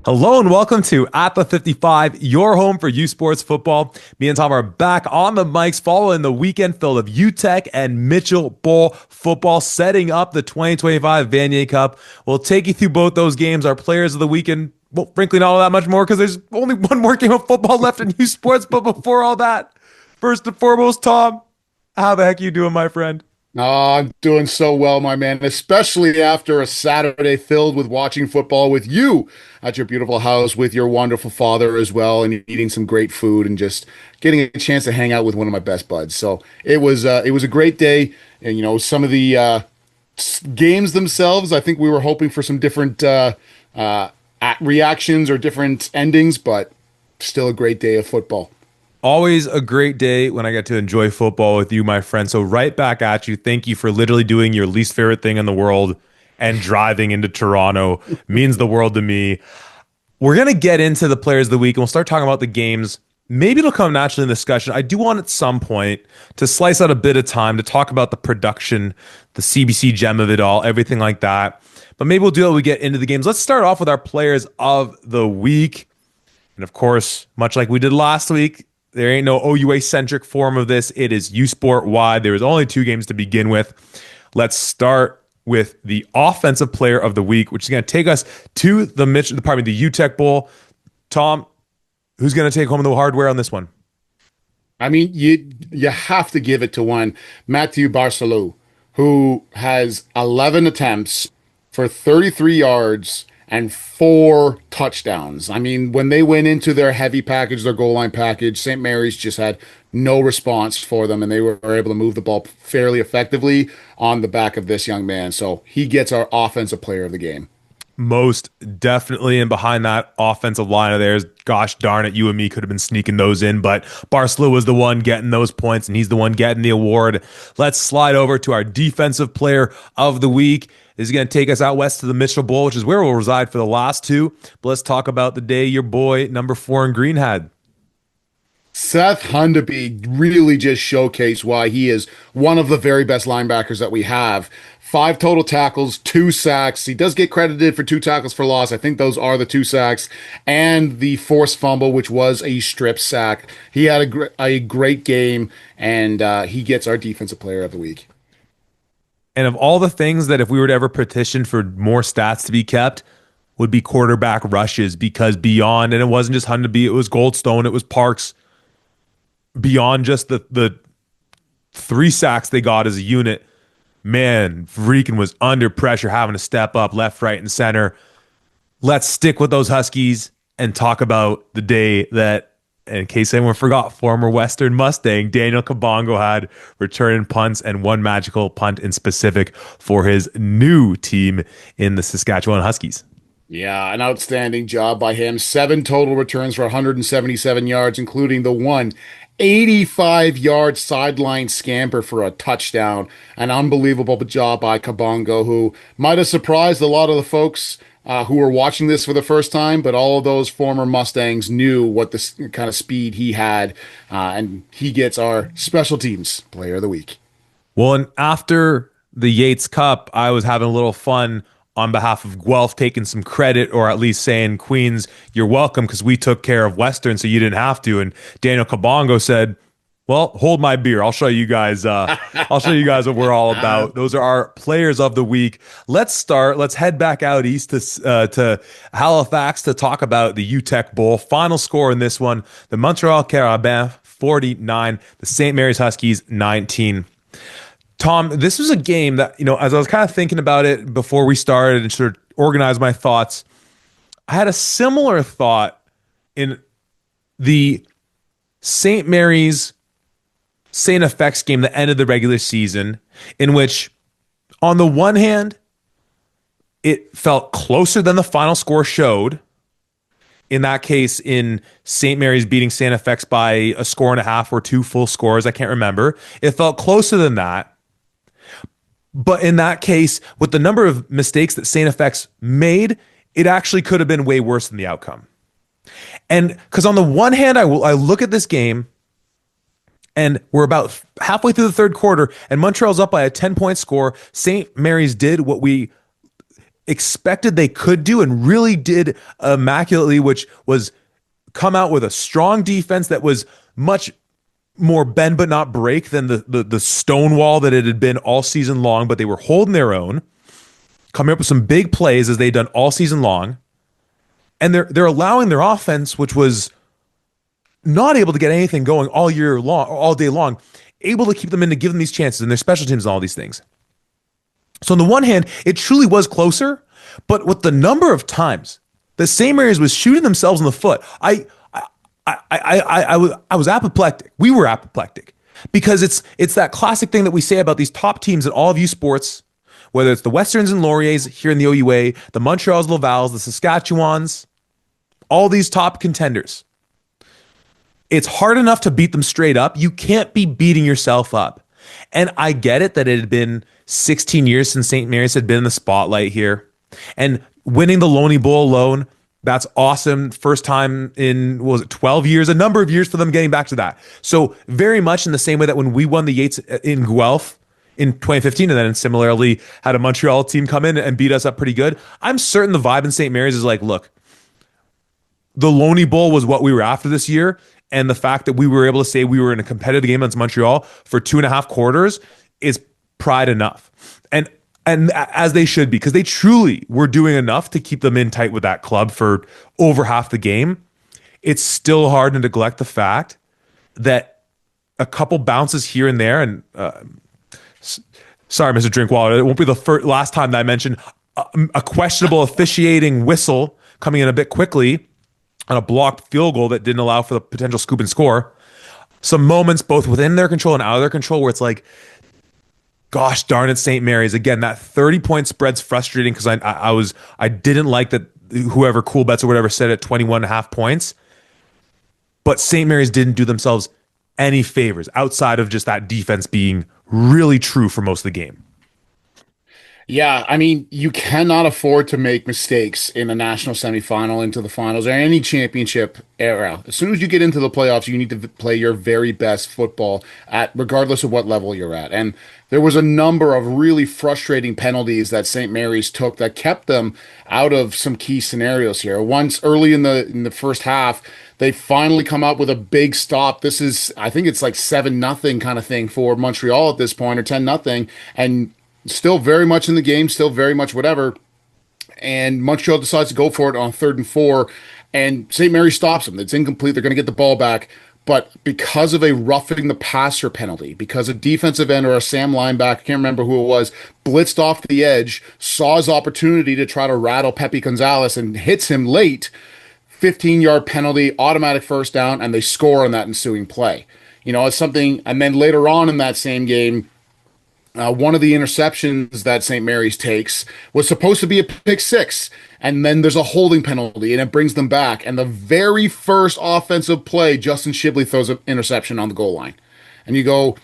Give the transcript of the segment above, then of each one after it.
Hello and welcome to At the 55, your home for U Sports football. Me and Tom are back on the mics following the weekend filled of Uteck and Mitchell Bowl football, setting up the 2025 Vanier Cup. We'll take you through both those games, our players of the weekend. Well, frankly, not all that much more because there's only one more game of football left in U Sports. But before all that, first and foremost, Tom, how the heck are you doing, my friend? Oh, I'm doing so well, my man, especially after a Saturday filled with watching football with you at your beautiful house with your wonderful father as well, and eating some great food and just getting a chance to hang out with one of my best buds. So it was a great day, and some of the games themselves, I think we were hoping for some different reactions or different endings, but still a great day of football. Always a great day when I get to enjoy football with you, my friend. So right back at you. Thank you for literally doing your least favorite thing in the world and driving into Toronto. Means the world to me. We're going to get into the players of the week and we'll start talking about the games. Maybe it'll come naturally in the discussion. I do want at some point to slice out a bit of time to talk about the production, the CBC gem of it all, everything like that. But maybe we'll do it when we get into the games. Let's start off with our players of the week. And of course, much like we did last week, there ain't no OUA-centric form of this. It is U-Sport-wide. There was only two games to begin with. Let's start with the offensive player of the week, which is going to take us to the Uteck Bowl. Tom, who's going to take home the hardware on this one? I mean, you have to give it to one Mathieu Barcelou, who has 11 attempts for 33 yards and four touchdowns. I mean, when they went into their heavy package, their goal line package, St. Mary's just had no response for them, and they were able to move the ball fairly effectively on the back of this young man. So he gets our offensive player of the game. Most definitely, and behind that offensive line of theirs, gosh darn it, you and me could have been sneaking those in, but Barcelona was the one getting those points, and he's the one getting the award. Let's slide over to our defensive player of the week. This is going to take us out west to the Mitchell Bowl, which is where we'll reside for the last two. But let's talk about the day your boy, number 4 in green, had. Seth Hundaby really just showcased why he is one of the very best linebackers that we have. 5 total tackles, 2 sacks. He does get credited for 2 tackles for loss. I think those are the 2 sacks. And the forced fumble, which was a strip sack. He had a great game, and he gets our defensive player of the week. And of all the things that if we were to ever petition for more stats to be kept, would be quarterback rushes, because beyond, and it wasn't just Hundaby, it was Goldstone, it was Parks. Beyond just the 3 sacks they got as a unit, man, Freakin was under pressure, having to step up left, right, and center. Let's stick with those Huskies and talk about the day that, in case anyone forgot, former Western Mustang Daniel Kabongo had returning punts and one magical punt in specific for his new team in the Saskatchewan Huskies. Yeah, an outstanding job by him. 7 total returns for 177 yards, including the one 85-yard sideline scamper for a touchdown. An unbelievable job by Kabongo, who might have surprised a lot of the folks who were watching this for the first time, but all of those former Mustangs knew what this kind of speed he had, and he gets our special teams player of the week. Well, and after the Yates Cup, I was having a little fun on behalf of Guelph, taking some credit, or at least saying, Queens, you're welcome because we took care of Western, so you didn't have to. And Daniel Kabongo said, well, hold my beer. I'll show you guys. I'll show you guys what we're all about. Those are our players of the week. Let's head back out east to Halifax to talk about the Uteck Bowl. Final score in this one: the Montreal Carabins 49, the St. Mary's Huskies 19. Tom, this was a game that, as I was kind of thinking about it before we started and sort of organized my thoughts, I had a similar thought in the St. Mary's St. FX game that ended the regular season, in which, on the one hand, it felt closer than the final score showed. In that case, in St. Mary's beating St. FX by a score and a half or 2 full scores, I can't remember. It felt closer than that. But in that case, with the number of mistakes that St. FX made, it actually could have been way worse than the outcome. And because on the one hand, I look at this game, and we're about halfway through the third quarter, and Montreal's up by a 10-point score. St. Mary's did what we expected they could do and really did immaculately, which was come out with a strong defense that was much more bend but not break than the stone wall that it had been all season long, but they were holding their own, coming up with some big plays as they'd done all season long. And they're allowing their offense, which was not able to get anything going all year long, all day long, able to keep them in to give them these chances and their special teams and all these things. So on the one hand, it truly was closer, but with the number of times the St. Mary's was shooting themselves in the foot, I was apoplectic. We were apoplectic because it's that classic thing that we say about these top teams in all of U sports, whether it's the Westerns and Lauriers here in the OUA, the Montreals, Lavals, the Saskatchewans, all these top contenders. It's hard enough to beat them straight up. You can't be beating yourself up. And I get it that it had been 16 years since St. Mary's had been in the spotlight here. And winning the Loney Bowl alone, that's awesome. First time in, what was it, 12 years? A number of years for them getting back to that. So very much in the same way that when we won the Yates in Guelph in 2015, and then similarly had a Montreal team come in and beat us up pretty good, I'm certain the vibe in St. Mary's is like, look, the Loney Bowl was what we were after this year. And the fact that we were able to say we were in a competitive game against Montreal for 2.5 quarters is pride enough. And as they should be, because they truly were doing enough to keep them in tight with that club for over half the game. It's still hard to neglect the fact that a couple bounces here and there, and sorry, Mr. Drinkwater, it won't be the last time that I mentioned a questionable officiating whistle coming in a bit quickly on a blocked field goal that didn't allow for the potential scoop and score. Some moments both within their control and out of their control where it's like, gosh darn it, St. Mary's. Again, that 30-point spread's frustrating because I didn't like that whoever Cool Bets or whatever said at 21.5 points. But St. Mary's didn't do themselves any favors outside of just that defense being really true for most of the game. Yeah, I mean, you cannot afford to make mistakes in a national semifinal, into the finals, or any championship era. As soon as you get into the playoffs, you need to play your very best football at regardless of what level you're at. And there was a number of really frustrating penalties that St. Mary's took that kept them out of some key scenarios here. Once early in the first half, they finally come out with a big stop. This is, I think it's like 7-0 kind of thing for Montreal at this point, or 10-0, and still very much in the game, still very much whatever. And Montreal decides to go for it on 3rd and 4, and St. Mary stops them. It's incomplete. They're going to get the ball back. But because of a roughing the passer penalty, because a defensive end or a Sam linebacker, I can't remember who it was, blitzed off the edge, saw his opportunity to try to rattle Pepe Gonzalez and hits him late, 15-yard penalty, automatic first down, and they score on that ensuing play. You know, it's something, and then later on in that same game, one of the interceptions that St. Mary's takes was supposed to be a pick six, and then there's a holding penalty, and it brings them back. And the very first offensive play, Justin Shibley throws an interception on the goal line. And you go,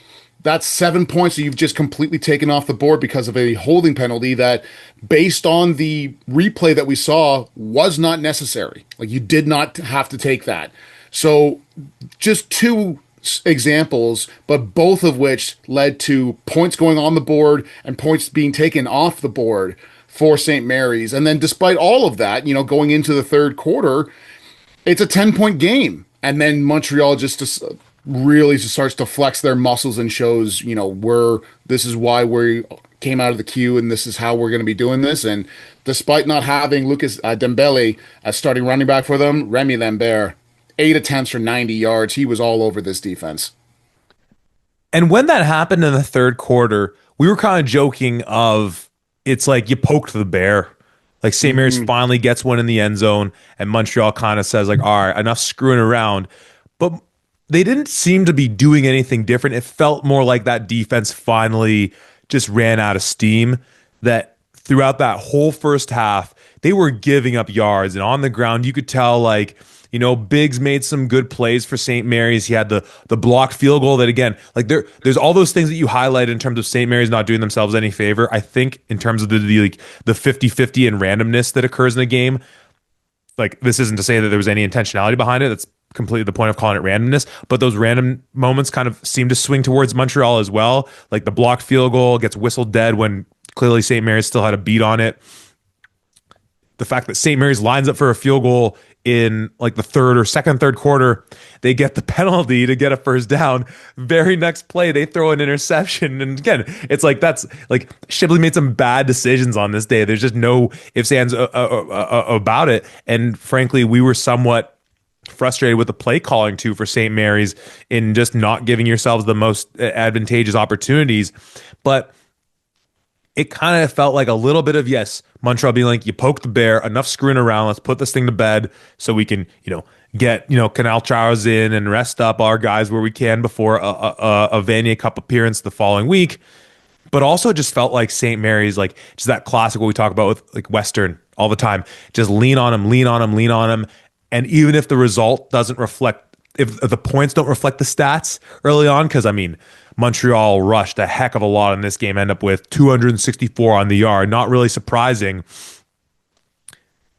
that's 7 points that you've just completely taken off the board because of a holding penalty that, based on the replay that we saw, was not necessary. Like, you did not have to take that. So just two examples, but both of which led to points going on the board and points being taken off the board for St. Mary's. And then despite all of that, you know, going into the third quarter, it's a 10-point game. And then Montreal just really starts to flex their muscles and shows, you know, this is why we came out of the queue and this is how we're going to be doing this. And despite not having Lucas Dembele as starting running back for them, Remy Lambert, 8 attempts for 90 yards. He was all over this defense. And when that happened in the third quarter, we were kind of joking of, it's like you poked the bear. Like St. Mary's finally gets one in the end zone, and Montreal kind of says, like, all right, enough screwing around. But they didn't seem to be doing anything different. It felt more like that defense finally just ran out of steam, that throughout that whole first half, they were giving up yards. And on the ground, you could tell, like, you know, Biggs made some good plays for St. Mary's. He had the blocked field goal that, again, like there's all those things that you highlight in terms of St. Mary's not doing themselves any favor. I think in terms of the 50-50 and randomness that occurs in a game, like, this isn't to say that there was any intentionality behind it. That's completely the point of calling it randomness. But those random moments kind of seem to swing towards Montreal as well. Like the blocked field goal gets whistled dead when clearly St. Mary's still had a beat on it. the fact that St. Mary's lines up for a field goal in like the third quarter, they get the penalty to get a first down. Very next play, they throw an interception. And again, it's like that's like Shipley made some bad decisions on this day. There's just no ifs, ands about it. And frankly, we were somewhat frustrated with the play calling too for St. Mary's in just not giving yourselves the most advantageous opportunities. But it kind of felt like a little bit of, yes, Montreal being like, you poked the bear, enough screwing around. Let's put this thing to bed so we can, get, Canal Charles in and rest up our guys where we can before a Vanier Cup appearance the following week. But also just felt like St. Mary's, like just that classic what we talk about with like Western all the time. Just lean on him, lean on him, lean on him. And even if the result doesn't reflect, if the points don't reflect the stats early on, because I mean, Montreal rushed a heck of a lot in this game, end up with 264 on the yard. Not really surprising,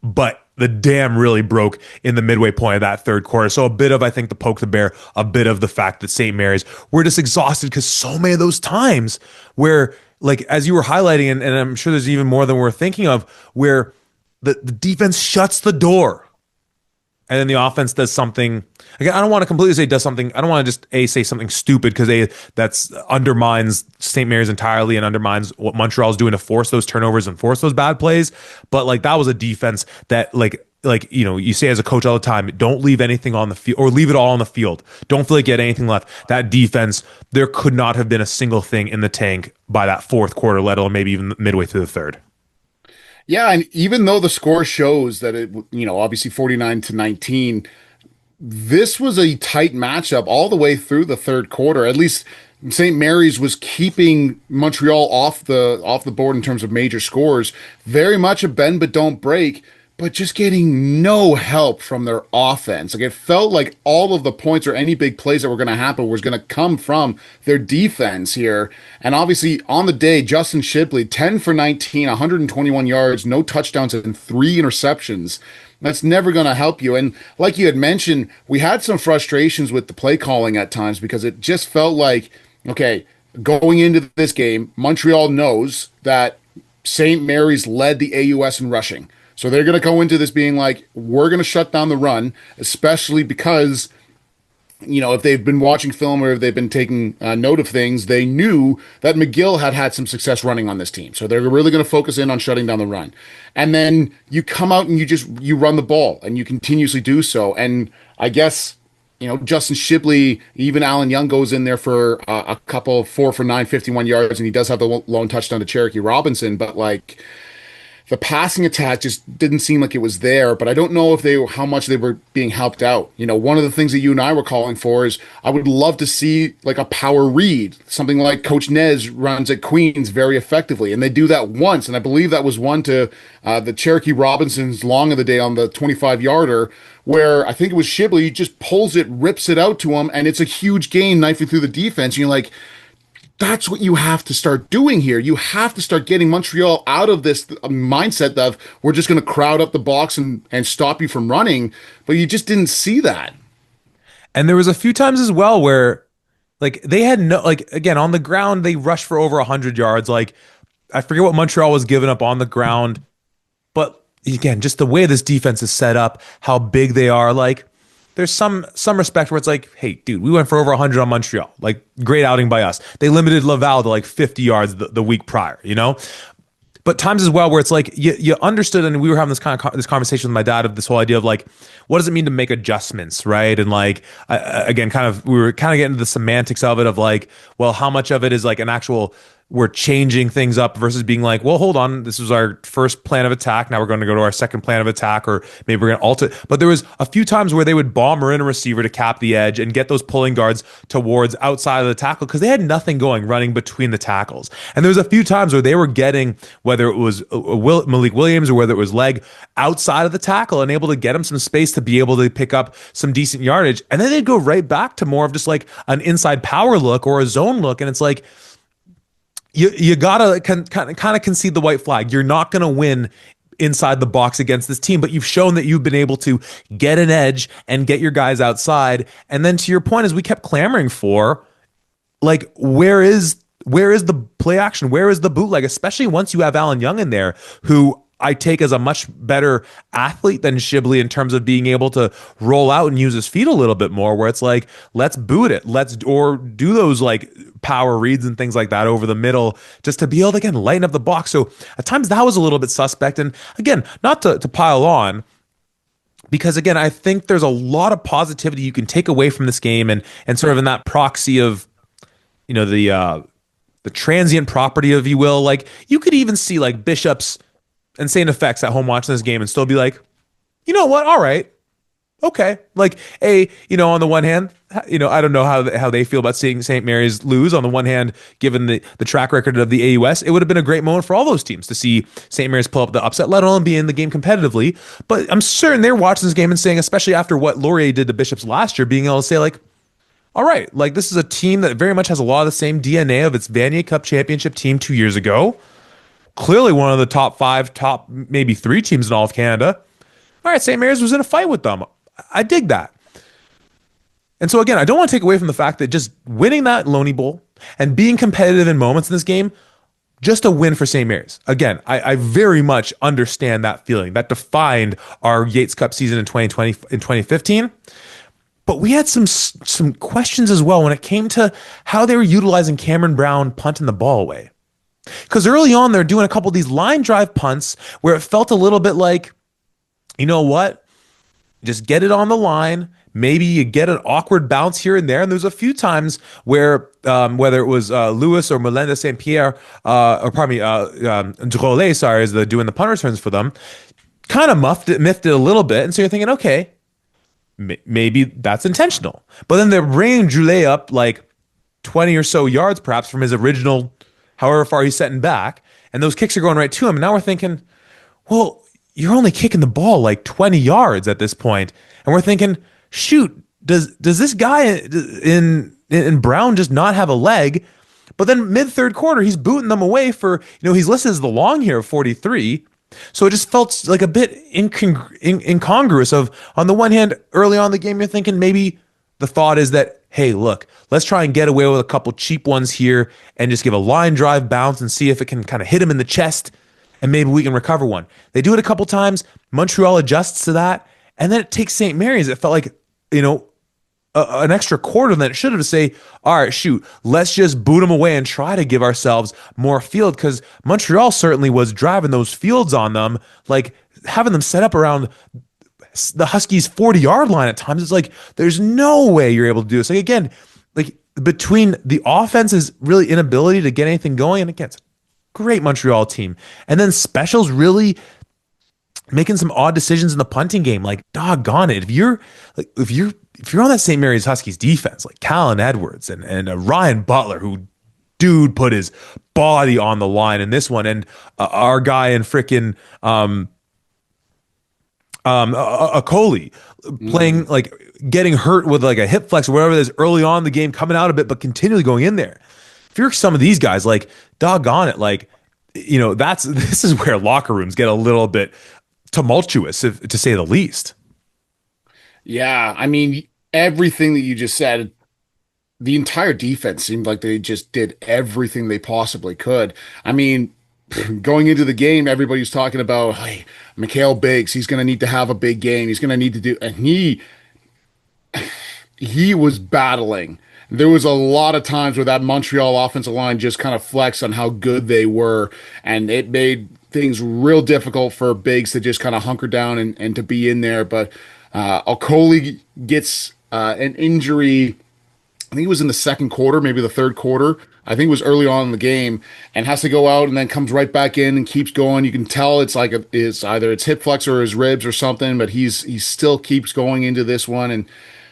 but the dam really broke in the midway point of that third quarter. So a bit of, I think, the poke the bear, a bit of the fact that St. Mary's were just exhausted because so many of those times where, like, as you were highlighting, and I'm sure there's even more than we're thinking of, where the defense shuts the door. And then the offense does something. Again, I don't want to completely say does something. I don't want to just say something stupid because that's undermines St. Mary's entirely and undermines what Montreal's doing to force those turnovers and force those bad plays. But like that was a defense that you say as a coach all the time, don't leave anything on the field or leave it all on the field. Don't feel like you had anything left. That defense, there could not have been a single thing in the tank by that fourth quarter, let alone maybe even midway through the third. Yeah, and even though the score shows that it, obviously 49-19, this was a tight matchup all the way through the third quarter. At least St. Mary's was keeping Montreal off the board in terms of major scores. Very much a bend but don't break, but just getting no help from their offense. Like it felt like all of the points or any big plays that were going to happen was going to come from their defense here. And obviously on the day, Justin Shipley, 10 for 19, 121 yards, no touchdowns and 3 interceptions. That's never going to help you. And like you had mentioned, we had some frustrations with the play calling at times because it just felt like, okay, going into this game, Montreal knows that St. Mary's led the AUS in rushing. So they're going to go into this being like, we're going to shut down the run, especially because, if they've been watching film or if they've been taking note of things, they knew that McGill had some success running on this team. So they're really going to focus in on shutting down the run. And then you come out and you run the ball and you continuously do so. And I guess, Justin Shipley, even Alan Young goes in there for a couple 4 for 9, 51 yards, and he does have the lone touchdown to Cherokee Robinson, but like, the passing attack just didn't seem like it was there, but I don't know how much they were being helped out. One of the things that you and I were calling for is I would love to see like a power read, something like Coach Nez runs at Queens very effectively. And they do that once. And I believe that was one to the Cherokee Robinson's long of the day on the 25-yarder, where I think it was Shibley, he just pulls it, rips it out to him, and it's a huge gain knifing through the defense. And you're like, that's what you have to start doing here. You have to start getting Montreal out of this mindset of we're just going to crowd up the box and stop you from running. But you just didn't see that. And there was a few times as well where like they had again, on the ground, they rushed for over 100 yards. Like I forget what Montreal was giving up on the ground, but again, just the way this defense is set up, how big they are, like there's some respect where it's like, hey, dude, we went for over 100 on Montreal. Like, great outing by us. They limited Laval to like 50 yards the week prior, But times as well where it's like you understood, and we were having this conversation with my dad of this whole idea of like, what does it mean to make adjustments, right? And like, again, we were kind of getting into the semantics of it of like, well, how much of it is like an actual we're changing things up versus being like, well, hold on, this was our first plan of attack. Now we're going to go to our second plan of attack, or maybe we're going to alter. But there was a few times where they would bomb or in a receiver to cap the edge and get those pulling guards towards outside of the tackle because they had nothing going running between the tackles. And there was a few times where they were getting, whether it was Malik Williams or whether it was Leg, outside of the tackle and able to get him some space to be able to pick up some decent yardage. And then they'd go right back to more of just like an inside power look or a zone look. And it's like, you gotta kind of concede the white flag. You're not gonna win inside the box against this team, but you've shown that you've been able to get an edge and get your guys outside. And then to your point, as we kept clamoring for, like, where is the play action? Where is the bootleg? Especially once you have Alan Young in there, who I take as a much better athlete than Shibley in terms of being able to roll out and use his feet a little bit more, where it's like, let's boot it. Let's or do those like power reads and things like that over the middle just to be able to again lighten up the box. So at times that was a little bit suspect. And again, not to pile on, because again, I think there's a lot of positivity you can take away from this game and sort of in that proxy of, you know, the transient property, if you will. Like you could even see like Bishops and Saint FX at home watching this game and still be like, you know what? All right. Okay. Like on the one hand, I don't know how they feel about seeing St. Mary's lose. On the one hand, given the track record of the AUS, it would have been a great moment for all those teams to see St. Mary's pull up the upset, let alone be in the game competitively. But I'm certain they're watching this game and saying, especially after what Laurier did to Bishops last year, being able to say like, all right, like this is a team that very much has a lot of the same DNA of its Vanier Cup championship team 2 years ago. Clearly one of the top five, top maybe three teams in all of Canada. All right, St. Mary's was in a fight with them. I dig that. And so again, I don't want to take away from the fact that just winning that Loney Bowl and being competitive in moments in this game, just a win for St. Mary's. Again, I very much understand that feeling that defined our Yates Cup season in 2020 in 2015. But we had some questions as well when it came to how they were utilizing Cameron Brown punting the ball away. Because early on, they're doing a couple of these line drive punts where it felt a little bit like, you know what? Just get it on the line. Maybe you get an awkward bounce here and there. And there's a few times where, whether it was Lewis or Melenda St. Pierre, or pardon me, Drolet, sorry, is doing the punt returns for them, kind of miffed it a little bit. And so you're thinking, okay, maybe that's intentional. But then they're bringing Drolet up like 20 or so yards, perhaps, from his original, however far he's setting back. And those kicks are going right to him. And now we're thinking, well, you're only kicking the ball like 20 yards at this point. And we're thinking, shoot, does this guy in Brown just not have a leg? But then mid third quarter, he's booting them away for, he's listed as the long here of 43. So it just felt like a bit incongruous of, on the one hand, early on in the game, you're thinking maybe the thought is that, hey, look, let's try and get away with a couple cheap ones here and just give a line drive bounce and see if it can kind of hit him in the chest and maybe we can recover one. They do it a couple times. Montreal adjusts to that. And then it takes St. Mary's. It felt like, an extra quarter than it should have to say, all right, shoot, let's just boot them away and try to give ourselves more field, because Montreal certainly was driving those fields on them, like having them set up around the Huskies' 40-yard line at times. It's like, there's no way you're able to do this. Like, again, like between the offense's really inability to get anything going, and again, it's a great Montreal team, and then specials really making some odd decisions in the punting game. Like, doggone it, if you're on that St. Mary's Huskies defense, like Callan Edwards and Ryan Butler, who put his body on the line in this one, and our guy in frickin' Akoli playing like getting hurt with like a hip flex or whatever it is early on in the game, coming out a bit but continually going in there. If you're some of these guys, like, doggone it, like, this is where locker rooms get a little bit tumultuous, to say the least. Yeah, I mean, everything that you just said, the entire defense seemed like they just did everything they possibly could. I mean, going into the game, everybody's talking about, hey, Mikhail Biggs, he's going to need to have a big game. He's going to need to do, and he was battling. There was a lot of times where that Montreal offensive line just kind of flexed on how good they were, and it made things real difficult for Biggs to just kind of hunker down and to be in there. But Okoli gets an injury. I think it was in the second quarter, maybe the third quarter. I think it was early on in the game, and has to go out and then comes right back in and keeps going. You can tell it's like it's either it's hip flex or his ribs or something, but he still keeps going into this one.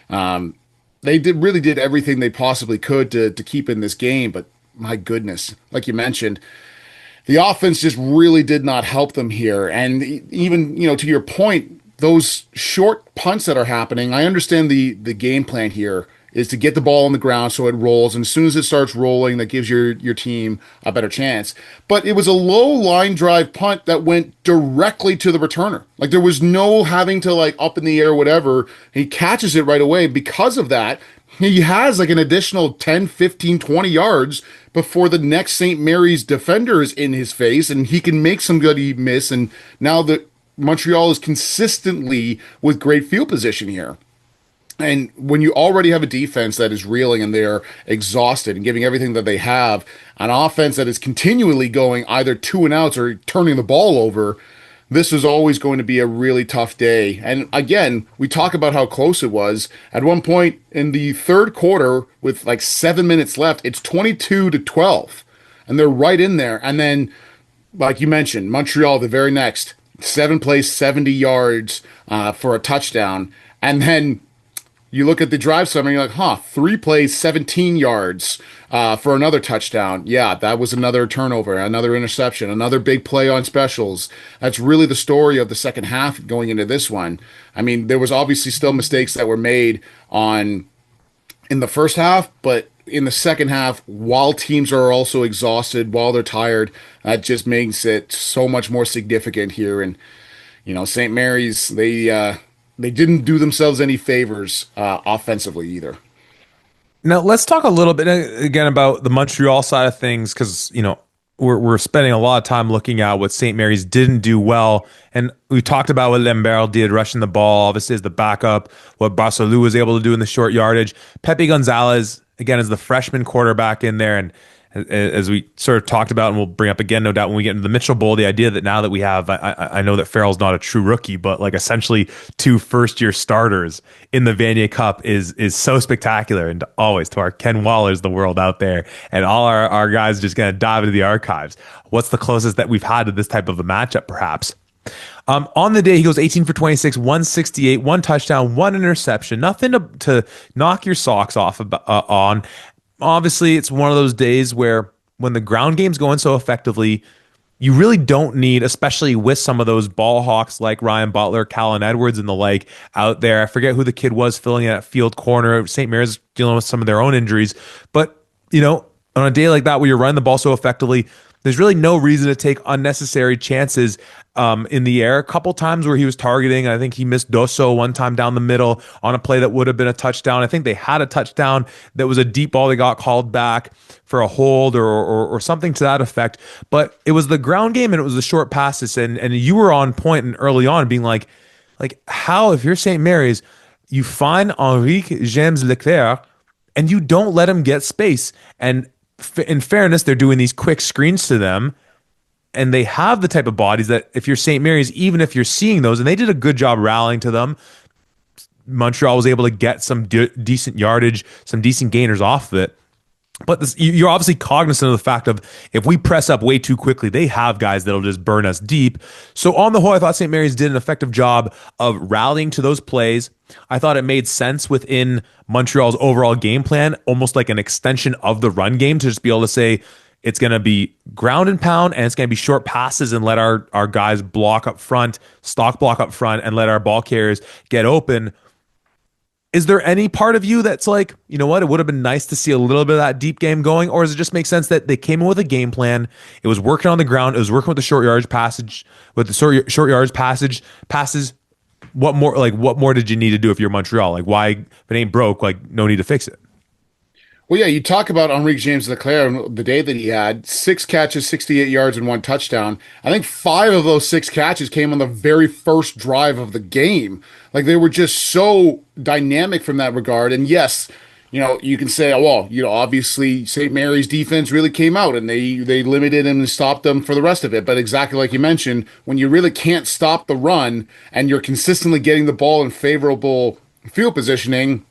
And they really did everything they possibly could to keep in this game. But my goodness, like you mentioned, the offense just really did not help them here. And even, to your point, those short punts that are happening, I understand the game plan here. is to get the ball on the ground so it rolls. And as soon as it starts rolling, that gives your team a better chance. But it was a low line drive punt that went directly to the returner. Like there was no having to like up in the air, whatever. He catches it right away. Because of that, he has like an additional 10, 15, 20 yards before the next St. Mary's defender is in his face, and he can make some good miss. And now that Montreal is consistently with great field position here. And when you already have a defense that is reeling and they're exhausted and giving everything that they have, an offense that is continually going either two and outs or turning the ball over, this is always going to be a really tough day. And again, we talk about how close it was. At one point in the third quarter, with like 7 minutes left, it's 22-12, and they're right in there. And then, like you mentioned, Montreal, the very next 7 plays, 70 yards for a touchdown, and then you look at the drive summary, you're like, 3 plays, 17 yards for another touchdown. Yeah, that was another turnover, another interception, another big play on specials. That's really the story of the second half going into this one. I mean, there was obviously still mistakes that were made in the first half, but in the second half, while teams are also exhausted, while they're tired, that just makes it so much more significant here. And, St. Mary's, they didn't do themselves any favors offensively either. Now let's talk a little bit again about the Montreal side of things because we're spending a lot of time looking at what St. Mary's didn't do well, and we talked about what Lambert did rushing the ball, obviously as the backup, what Barcelou was able to do in the short yardage. Pepe Gonzalez again is the freshman quarterback in there, and as we sort of talked about, and we'll bring up again, no doubt, when we get into the Mitchell Bowl, the idea that now that we have, I know that Farrell's not a true rookie, but like essentially two first-year starters in the Vanier Cup is so spectacular. And always to our Ken Wallers, the world out there, and all our guys just going to dive into the archives. What's the closest that we've had to this type of a matchup, perhaps? On the day, he goes 18 for 26, 168, one touchdown, one interception, nothing to knock your socks off on. Obviously, it's one of those days where when the ground game's going so effectively, you really don't need, especially with some of those ball hawks like Ryan Butler, Callan Edwards, and the like out there. I forget who the kid was filling at field corner. St. Mary's dealing with some of their own injuries. But, on a day like that where you're running the ball so effectively, there's really no reason to take unnecessary chances in the air. A couple times where he was targeting, I think he missed Dosso one time down the middle on a play that would have been a touchdown. I think they had a touchdown that was a deep ball that got called back for a hold or something to that effect. But it was the ground game and it was the short passes. And you were on point and early on being like how, if you're St. Mary's, you find Henrique James Leclerc and you don't let him get space. And in fairness, they're doing these quick screens to them, and they have the type of bodies that if you're St. Mary's, even if you're seeing those, and they did a good job rallying to them, Montreal was able to get some decent yardage, some decent gainers off of it. But you're obviously cognizant of the fact of if we press up way too quickly, they have guys that'll just burn us deep. So on the whole, I thought St. Mary's did an effective job of rallying to those plays. I thought it made sense within Montreal's overall game plan, almost like an extension of the run game, to just be able to say it's going to be ground and pound and it's going to be short passes and let our guys block up front, stock block up front, and let our ball carriers get open. Is there any part of you that's like, you know what, it would have been nice to see a little bit of that deep game going? Or does it just make sense that they came in with a game plan? It was working on the ground. It was working with the short yardage passage, passes. What more did you need to do if you're Montreal? Like, why, if it ain't broke, like, no need to fix it. Well, yeah, you talk about Henrique James Leclerc, the day that he had 6 catches, 68 yards, and 1 touchdown. I think 5 of those 6 catches came on the very first drive of the game. Like, they were just so dynamic from that regard. And yes, you can say, oh, well, obviously St. Mary's defense really came out and they limited him and stopped them for the rest of it. But exactly like you mentioned, when you really can't stop the run and you're consistently getting the ball in favorable field positioning,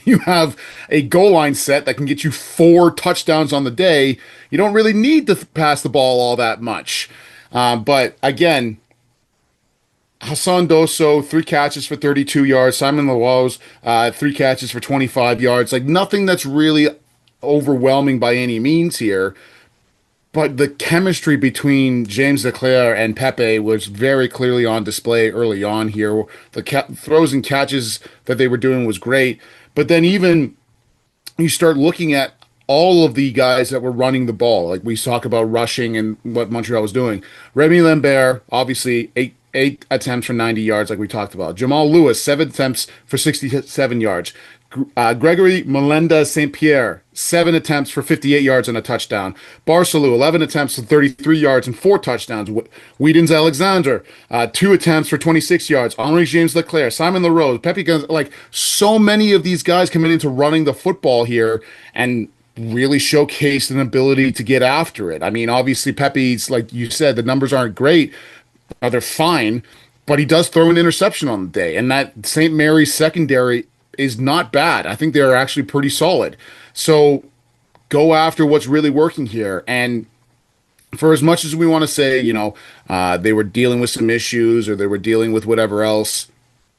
you have a goal line set that can get you 4 touchdowns on the day. You don't really need to pass the ball all that much. But again, Hassan Dosso, 3 catches for 32 yards. Simon Lawos, 3 catches for 25 yards. Like, nothing that's really overwhelming by any means here. But the chemistry between James Leclerc and Pepe was very clearly on display early on here. The throws and catches that they were doing was great. But then even you start looking at all of the guys that were running the ball. Like we talk about rushing and what Montreal was doing. Remy Lambert, obviously eight attempts for 90 yards, like we talked about. Jamal Lewis, 7 attempts for 67 yards. Gregory Melenda St. Pierre, 7 attempts for 58 yards and a touchdown. Barcelou, 11 attempts for 33 yards and 4 touchdowns. Whedon's Alexander, 2 attempts for 26 yards. Henri James Leclerc, Simon LaRose, Pepe Guns, like so many of these guys coming into running the football here and really showcased an ability to get after it. I mean, obviously Pepe's, like you said, the numbers aren't great, they're fine, but he does throw an interception on the day. And that St. Mary's secondary is not bad. I think they're actually pretty solid. So go after what's really working here. And for as much as we want to say, they were dealing with some issues or they were dealing with whatever else,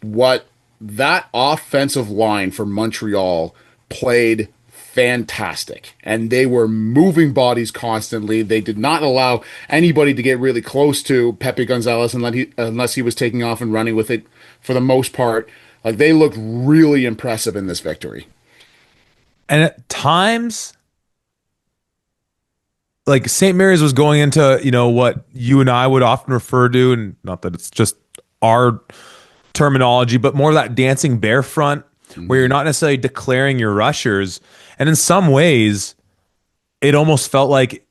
what that offensive line for Montreal played fantastic. And they were moving bodies constantly. They did not allow anybody to get really close to Pepe Gonzalez unless he was taking off and running with it for the most part. Like they looked really impressive in this victory. And at times, like St. Mary's was going into, what you and I would often refer to, and not that it's just our terminology, but more that dancing bear front, where you're not necessarily declaring your rushers. And in some ways, it almost felt like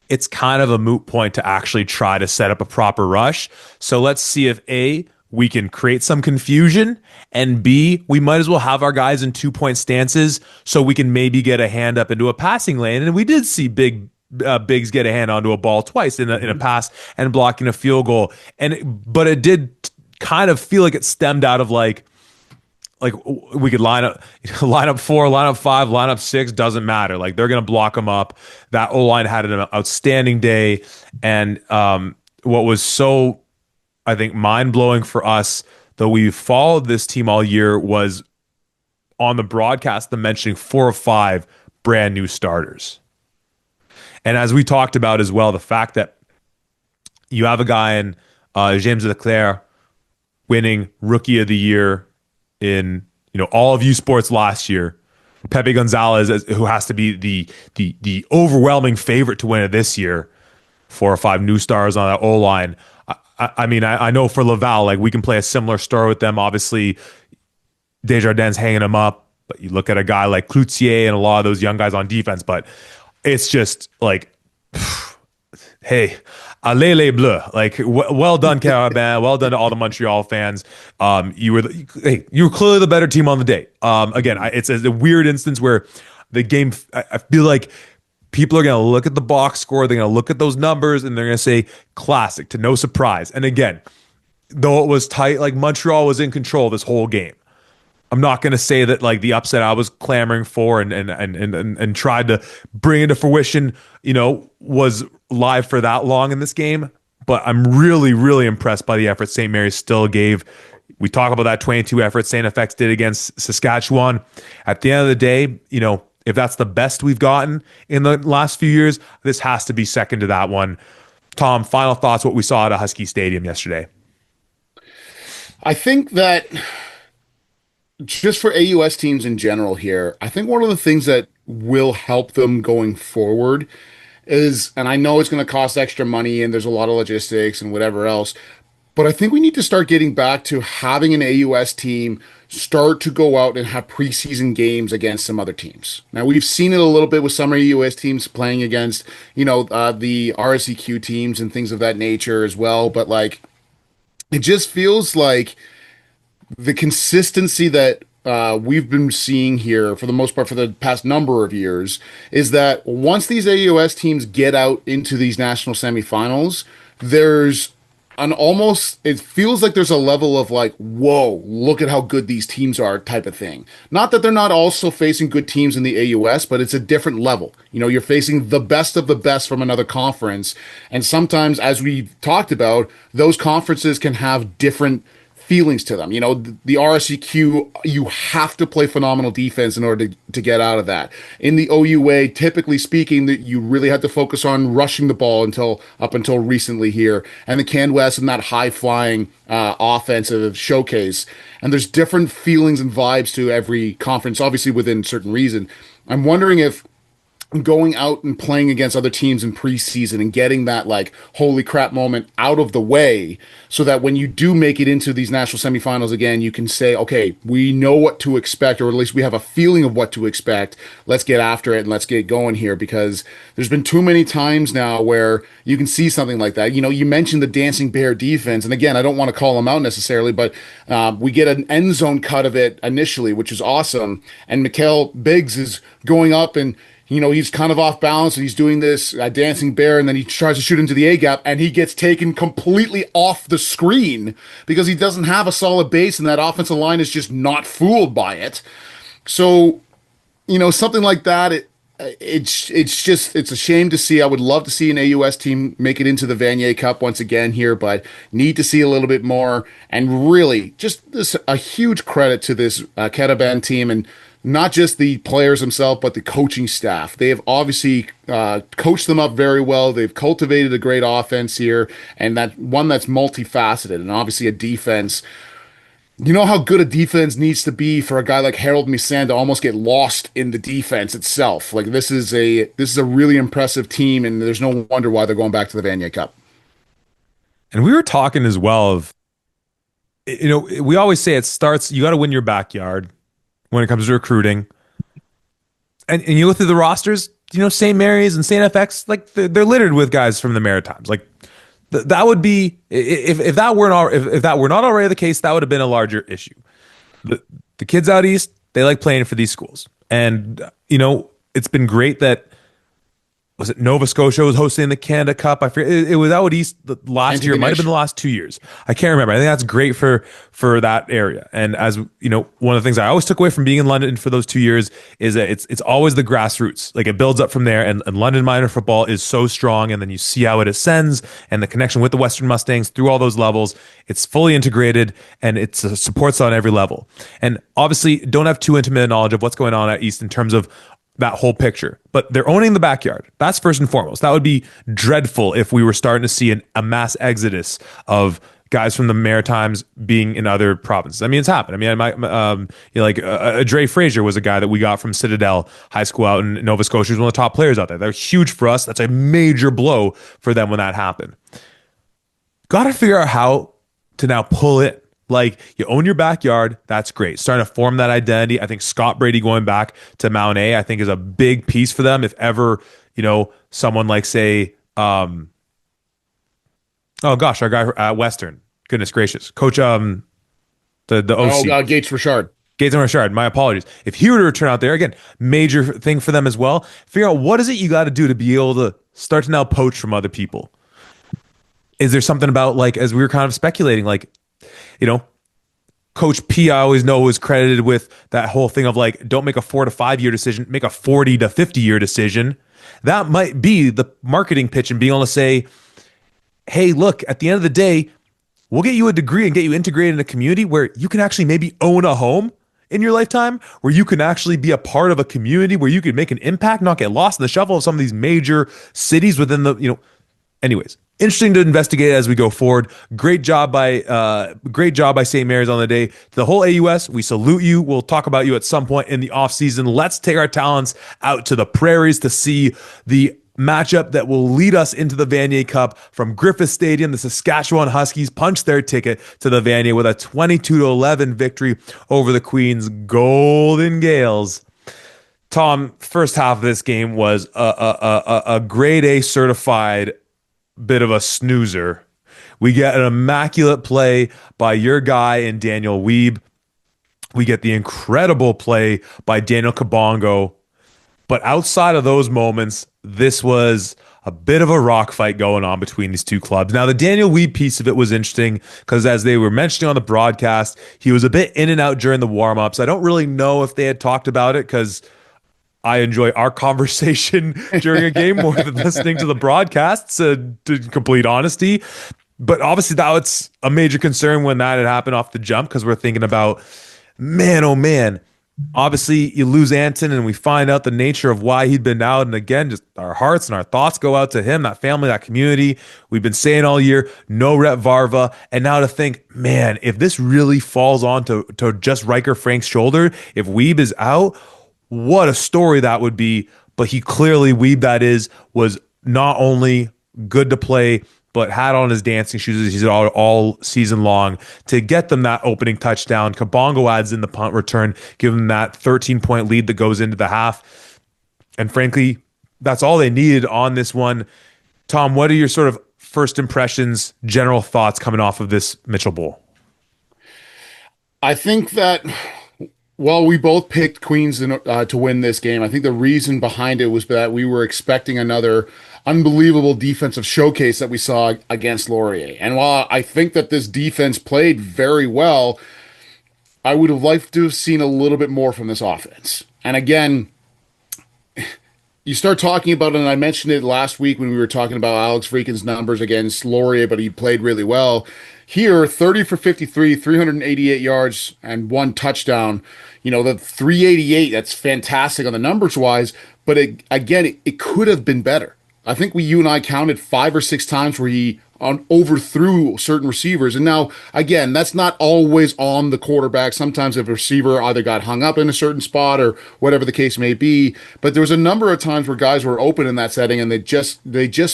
it's kind of a moot point to actually try to set up a proper rush. So let's see if A, we can create some confusion, and B, we might as well have our guys in 2-point stances so we can maybe get a hand up into a passing lane. And we did see Biggs get a hand onto a ball twice in a pass and blocking a field goal. But it did kind of feel like it stemmed out of like we could line up 4, line up 5, line up 6, doesn't matter. Like they're going to block them up. That O-line had an outstanding day. And what was so, I think, mind-blowing for us, though we followed this team all year, was on the broadcast, them mentioning 4 or 5 brand new starters. And as we talked about as well, the fact that you have a guy in James Leclerc winning Rookie of the Year in all of U Sports last year, Pepe Gonzalez, who has to be the overwhelming favorite to win it this year, 4 or 5 new stars on that O-line. I mean, I know for Laval, like we can play a similar story with them. Obviously, Desjardins hanging them up, but you look at a guy like Cloutier and a lot of those young guys on defense, but it's just like, hey, allez les bleus. Like, well done, Carabin. Well done to all the Montreal fans. You were clearly the better team on the day. Again, it's a weird instance where the game, I feel like people are going to look at the box score, they're going to look at those numbers, and they're going to say classic, to no surprise. And again, though it was tight, like Montreal was in control this whole game. I'm not going to say that like the upset I was clamoring for and tried to bring into fruition, was live for that long in this game. But I'm really, really impressed by the effort St. Mary's still gave. We talk about that 22 effort St. FX did against Saskatchewan. At the end of the day, if that's the best we've gotten in the last few years, this has to be second to that one. Tom, final thoughts, what we saw at a Husky Stadium yesterday. I think that just for AUS teams in general here, I think one of the things that will help them going forward is, and I know it's going to cost extra money and there's a lot of logistics and whatever else, but I think we need to start getting back to having an AUS team start to go out and have preseason games against some other teams. Now, we've seen it a little bit with some AUS teams playing against, the RSEQ teams and things of that nature as well, but like, it just feels like the consistency that we've been seeing here for the most part for the past number of years is that once these AUS teams get out into these national semifinals, there's it feels like there's a level of like, whoa, look at how good these teams are type of thing. Not that they're not also facing good teams in the AUS, but it's a different level. You're facing the best of the best from another conference. And sometimes, as we've talked about, those conferences can have different feelings to them. The RSEQ, you have to play phenomenal defense in order to get out of that. In the OUA, typically speaking, that you really had to focus on rushing the ball until recently here, and the Can West and that high flying offensive showcase. And there's different feelings and vibes to every conference, obviously within certain reason. I'm wondering if going out and playing against other teams in preseason and getting that like holy crap moment out of the way so that when you do make it into these national semifinals again, you can say, okay, we know what to expect, or at least we have a feeling of what to expect. Let's get after it and let's get going here, because there's been too many times now where you can see something like that. You mentioned the Dancing Bear defense, and again, I don't want to call them out necessarily, but we get an end zone cut of it initially, which is awesome. And Mikael Biggs is going up and he's kind of off balance and he's doing this dancing bear, and then he tries to shoot into the A gap and he gets taken completely off the screen because he doesn't have a solid base and that offensive line is just not fooled by it. So, something like that, it's a shame to see. I would love to see an AUS team make it into the Vanier Cup once again here, but need to see a little bit more. And really, just a huge credit to this Ketaben team, and not just the players themselves, but the coaching staff. They have obviously coached them up very well. They've cultivated a great offense here, and that one that's multifaceted, and obviously a defense. You know how good a defense needs to be for a guy like Harold Misan to almost get lost in the defense itself. Like this is a really impressive team, and there's no wonder why they're going back to the Vanier Cup. And we were talking as well of, we always say it starts, you got to win your backyard when it comes to recruiting. And you look through the rosters, St. Mary's and St. FX, like they're littered with guys from the Maritimes. Like that would be, if that were not already the case, that would have been a larger issue. The kids out east, they like playing for these schools. And, it's been great that, was it Nova Scotia was hosting the Canada Cup? I forget. It was out east last year. It might have been the last 2 years. I can't remember. I think that's great for that area. And as one of the things I always took away from being in London for those 2 years is that it's always the grassroots. Like it builds up from there. And London minor football is so strong. And then you see how it ascends and the connection with the Western Mustangs through all those levels. It's fully integrated and it supports on every level. And obviously, don't have too intimate knowledge of what's going on at East in terms of that whole picture, but they're owning the backyard. That's first and foremost. That would be dreadful if we were starting to see a mass exodus of guys from the Maritimes being in other provinces. I mean, it's happened. I mean, Dre Frazier was a guy that we got from Citadel High School out in Nova Scotia. He's one of the top players out there. They're huge for us. That's a major blow for them when that happened. Got to figure out how to now pull it. Like, you own your backyard. That's great. Starting to form that identity. I think Scott Brady going back to Mount A, I think is a big piece for them. If ever, someone like, say, oh gosh, our guy at Western, goodness gracious, coach, the OC. Gates Richard. Gates and Richard, my apologies. If he were to return out there, again, major thing for them as well. Figure out what is it you got to do to be able to start to now poach from other people. Is there something about, like, as we were kind of speculating, like, Coach P, I always know, was credited with that whole thing of like, don't make a 4 to 5 year decision, make a 40 to 50 year decision. That might be the marketing pitch and being able to say, hey, look, at the end of the day, we'll get you a degree and get you integrated in a community where you can actually maybe own a home in your lifetime, where you can actually be a part of a community where you can make an impact, not get lost in the shuffle of some of these major cities within the, anyways. Interesting to investigate as we go forward. Great job by St. Mary's on the day. To the whole AUS, we salute you. We'll talk about you at some point in the offseason. Let's take our talents out to the prairies to see the matchup that will lead us into the Vanier Cup. From Griffith Stadium, the Saskatchewan Huskies punch their ticket to the Vanier with a 22-11 victory over the Queen's Golden Gales. Tom, first half of this game was a grade A certified bit of a snoozer. We get an immaculate play by your guy in Daniel Weeb. We get the incredible play by Daniel Kabongo. But outside of those moments, this was a bit of a rock fight going on between these two clubs. Now, the Daniel Weeb piece of it was interesting because, as they were mentioning on the broadcast, he was a bit in and out during the warm-ups. I don't really know if they had talked about it because I enjoy our conversation during a game more than listening to the broadcasts, to complete honesty. But obviously that was a major concern when that had happened off the jump because we're thinking about, man, oh man, obviously you lose Anton and we find out the nature of why he'd been out. And again, just our hearts and our thoughts go out to him, that family, that community. We've been saying all year, no Rhett Varva. And now to think, man, if this really falls on to just Riker Frank's shoulder, if Weeb is out, what a story that would be. But he clearly, Weeb that is, was not only good to play, but had on his dancing shoes he's all season long to get them that opening touchdown. Kabongo adds in the punt return, give them that 13-point lead that goes into the half. And frankly, that's all they needed on this one. Tom, what are your sort of first impressions, general thoughts coming off of this Mitchell Bowl? I think that while we both picked Queens to win this game, I think the reason behind it was that we were expecting another unbelievable defensive showcase that we saw against Laurier. And while I think that this defense played very well, I would have liked to have seen a little bit more from this offense. And again, you start talking about it, and I mentioned it last week when we were talking about Alex Freakin's numbers against Laurier, but he played really well. Here, 30 for 53, 388 yards, and one touchdown. You know, the 388, that's fantastic on the numbers wise, but it could have been better. I think you and I counted 5 or 6 times where he overthrew certain receivers. And now, again, that's not always on the quarterback. Sometimes if a receiver either got hung up in a certain spot or whatever the case may be. But there was a number of times where guys were open in that setting and they just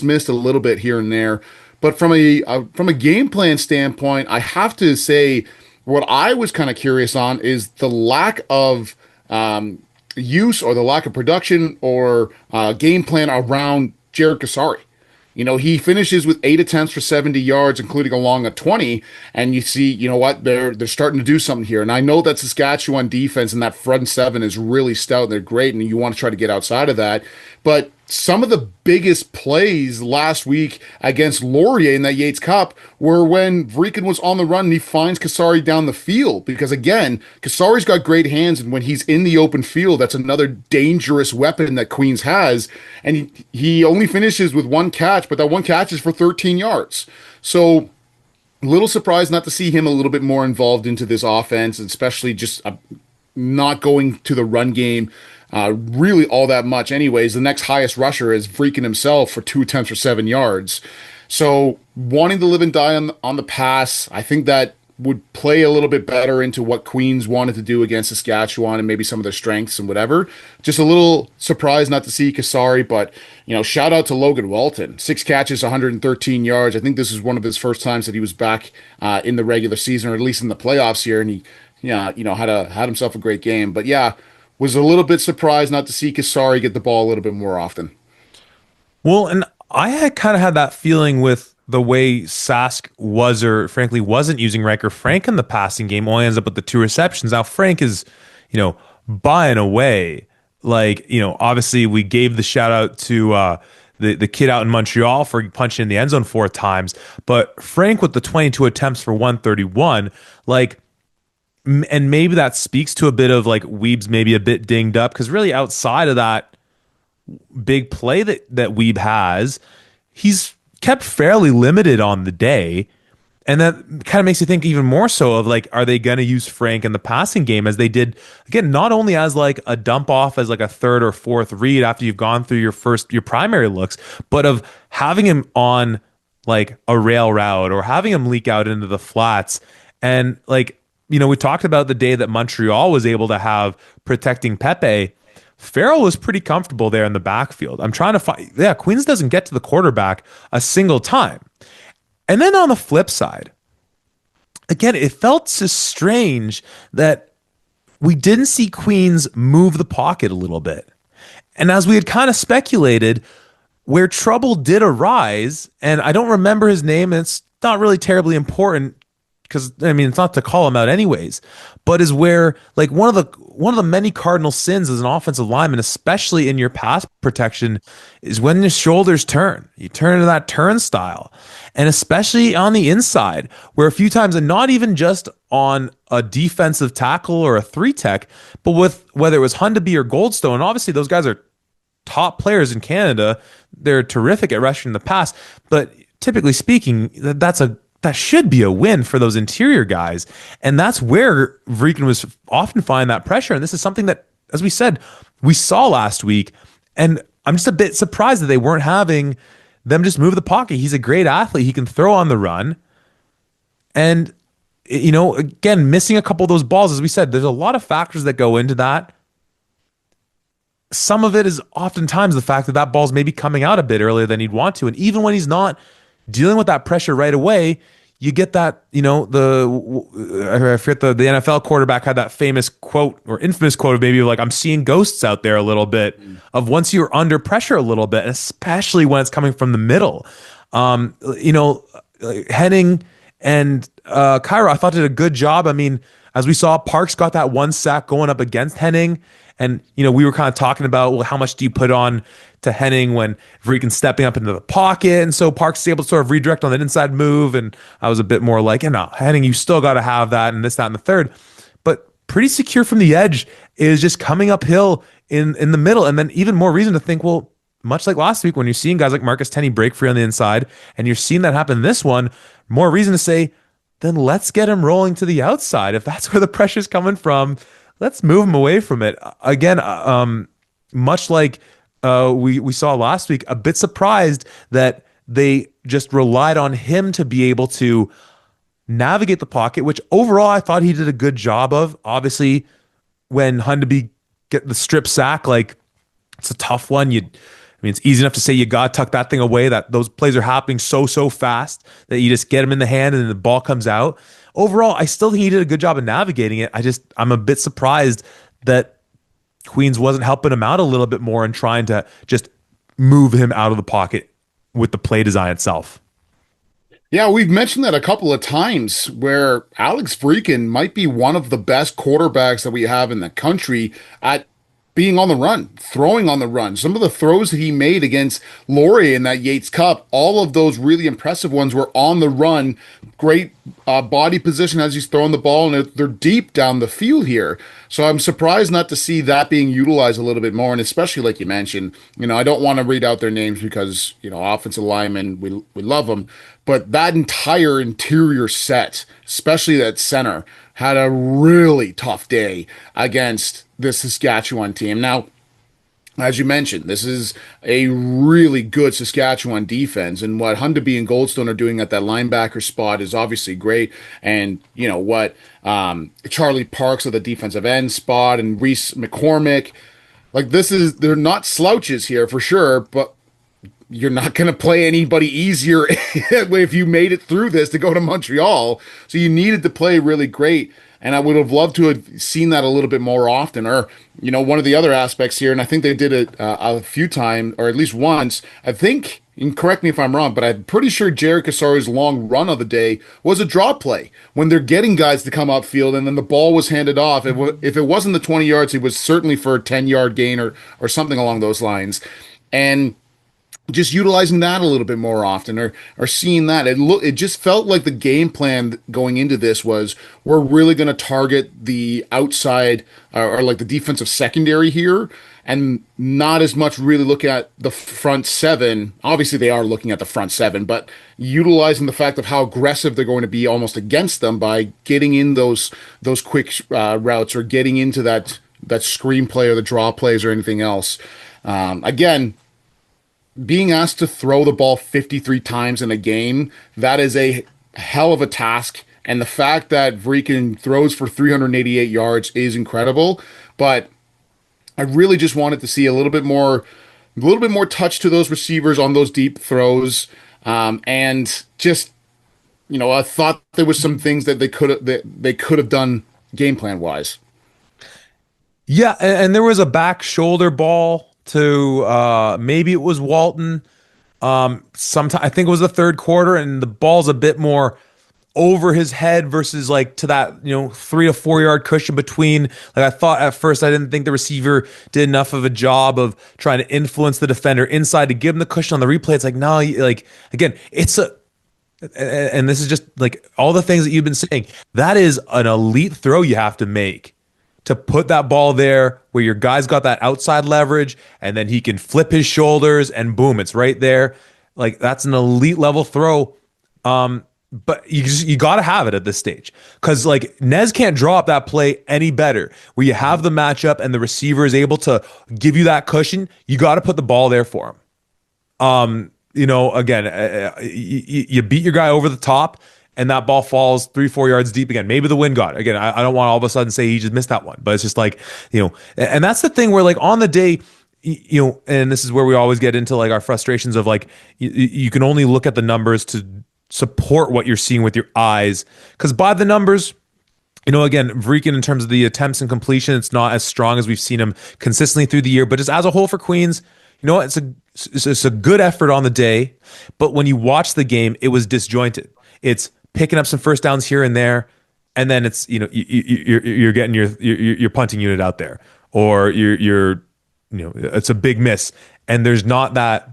missed a little bit here and there. But from a game plan standpoint, I have to say what I was kind of curious on is the lack of use or the lack of production or game plan around Jared Kasari. You know, he finishes with 8 attempts for 70 yards, including a long of 20. And you see, you know what, they're starting to do something here. And I know that Saskatchewan defense and that front seven is really stout and they're great, and you want to try to get outside of that. But some of the biggest plays last week against Laurier in that Yates Cup were when Vreekin was on the run and he finds Kasari down the field. Because again, Kasari's got great hands, and when he's in the open field, that's another dangerous weapon that Queens has. And he only finishes with one catch, but that one catch is for 13 yards. So a little surprised not to see him a little bit more involved into this offense, especially just not going to the run game really all that much. Anyways, the next highest rusher is Vreekin himself for 2 attempts for 7 yards. So wanting to live and die on the pass, I think that would play a little bit better into what Queens wanted to do against Saskatchewan and maybe some of their strengths and whatever. Just a little surprised not to see Kasari, but you know, shout out to Logan Walton. 6 catches, 113 yards. I think this is one of his first times that he was back in the regular season, or at least in the playoffs here, and he had himself a great game. But yeah, was a little bit surprised not to see Kasari get the ball a little bit more often. Well, and I had kind of had that feeling with the way Sask was, or frankly wasn't, using Riker Frank in the passing game. Only ends up with the 2 receptions. Now Frank is, by and away, obviously we gave the shout out to the kid out in Montreal for punching in the end zone 4 times, but Frank with the 22 attempts for 131, and maybe that speaks to a bit of Weeb's maybe a bit dinged up, because really outside of that big play that Weeb has, he's kept fairly limited on the day. And that kind of makes you think even more so of are they going to use Frank in the passing game as they did, again, not only as a dump off as a third or fourth read after you've gone through your primary looks, but of having him on a rail route or having him leak out into the flats. And we talked about the day that Montreal was able to have protecting Pepe. Farrell was pretty comfortable there in the backfield. I'm trying to find, Queens doesn't get to the quarterback a single time. And then on the flip side, again, it felt so strange that we didn't see Queens move the pocket a little bit. And as we had kind of speculated, where trouble did arise, and I don't remember his name, and it's not really terribly important, because it's not to call him out anyways, but is where one of the many cardinal sins as an offensive lineman, especially in your pass protection, is when your shoulders turn. You turn into that turnstile, and especially on the inside, where a few times, and not even just on a defensive tackle or a 3-tech, but with whether it was Hundeby or Goldstone. Obviously, those guys are top players in Canada. They're terrific at rushing the pass, but typically speaking, that should be a win for those interior guys. And that's where Vrikin was often finding that pressure. And this is something that, as we said, we saw last week. And I'm just a bit surprised that they weren't having them just move the pocket. He's a great athlete. He can throw on the run. And, again, missing a couple of those balls, as we said, there's a lot of factors that go into that. Some of it is oftentimes the fact that that ball's maybe coming out a bit earlier than he'd want to. And even when he's not dealing with that pressure right away, you get that, I forget the NFL quarterback had that famous quote or infamous quote of maybe like, I'm seeing ghosts out there a little bit of once you're under pressure a little bit, especially when it's coming from the middle. Henning and Cairo, I thought did a good job. I mean, as we saw, Parks got that one sack going up against Henning. And, we were kind of talking about, well, how much do you put on to Henning when Vrikin's stepping up into the pocket? And so Parks is able to sort of redirect on that inside move. And I was a bit more like, no, Henning, you still got to have that and this, that, and the third. But pretty secure from the edge is just coming uphill in the middle. And then even more reason to think, well, much like last week when you're seeing guys like Marcus Tenney break free on the inside and you're seeing that happen this one, more reason to say, then let's get him rolling to the outside. If that's where the pressure's coming from, let's move him away from it. Again, much like we saw last week, a bit surprised that they just relied on him to be able to navigate the pocket, which overall I thought he did a good job of. Obviously, when Hundeby get the strip sack, like it's a tough one. It's easy enough to say you got to tuck that thing away, that those plays are happening so fast that you just get him in the hand and then the ball comes out. Overall, I still think he did a good job of navigating it. I'm a bit surprised that Queens wasn't helping him out a little bit more and trying to just move him out of the pocket with the play design itself. Yeah, we've mentioned that a couple of times where Alex Vrikin might be one of the best quarterbacks that we have in the country at being on the run, throwing on the run. Some of the throws that he made against Laurier in that Yates Cup, all of those really impressive ones were on the run. Great body position as he's throwing the ball, and they're deep down the field here. So I'm surprised not to see that being utilized a little bit more, and especially like you mentioned, I don't want to read out their names because, offensive linemen, we love them, but that entire interior set, especially that center, had a really tough day against this Saskatchewan team. Now, as you mentioned, this is a really good Saskatchewan defense, and what Hundeby and Goldstone are doing at that linebacker spot is obviously great. And what Charlie Parks at the defensive end spot and Reese McCormick, like they're not slouches here for sure, but you're not going to play anybody easier if you made it through this to go to Montreal. So you needed to play really great. And I would have loved to have seen that a little bit more often. Or, one of the other aspects here, and I think they did it a few times, or at least once, I think, and correct me if I'm wrong, but I'm pretty sure Jared Kasari's long run of the day was a draw play when they're getting guys to come upfield and then the ball was handed off. If it wasn't the 20 yards, it was certainly for a 10-yard gain or something along those lines. And just utilizing that a little bit more often or seeing that. It just felt like the game plan going into this was we're really going to target the outside or like the defensive secondary here and not as much really look at the front seven. Obviously, they are looking at the front seven, but utilizing the fact of how aggressive they're going to be almost against them by getting in those quick routes or getting into that screen play or the draw plays or anything else. Again, being asked to throw the ball 53 times in a game, that is a hell of a task. And the fact that Vrikin throws for 388 yards is incredible. But I really just wanted to see a little bit more touch to those receivers on those deep throws. And just, I thought there was some things that they could have done game plan wise. Yeah, and there was a back shoulder ball to maybe it was Walton. Sometime I think it was the third quarter, and the ball's a bit more over his head versus like to that 3 to 4 yard cushion between. Like I thought at first, I didn't think the receiver did enough of a job of trying to influence the defender inside to give him the cushion on the replay. It's like no, like again, and this is just like all the things that you've been saying. That is an elite throw you have to make to put that ball there where your guy's got that outside leverage and then he can flip his shoulders and boom, it's right there. Like that's an elite level throw. But you got to have it at this stage because like Nez can't draw up that play any better. Where you have the matchup and the receiver is able to give you that cushion, you got to put the ball there for him. Again, you beat your guy over the top, and that ball falls 3, 4 yards deep again. Maybe the wind got it. Again. I don't want to all of a sudden say he just missed that one, but it's just like, and that's the thing where like on the day, and this is where we always get into like our frustrations of like, you can only look at the numbers to support what you're seeing with your eyes. Because by the numbers, again, Vreekin in terms of the attempts and completion, it's not as strong as we've seen him consistently through the year. But just as a whole for Queens, it's a good effort on the day. But when you watch the game, it was disjointed. It's picking up some first downs here and there, and then it's you're getting your punting unit out there, or it's a big miss, and there's not that.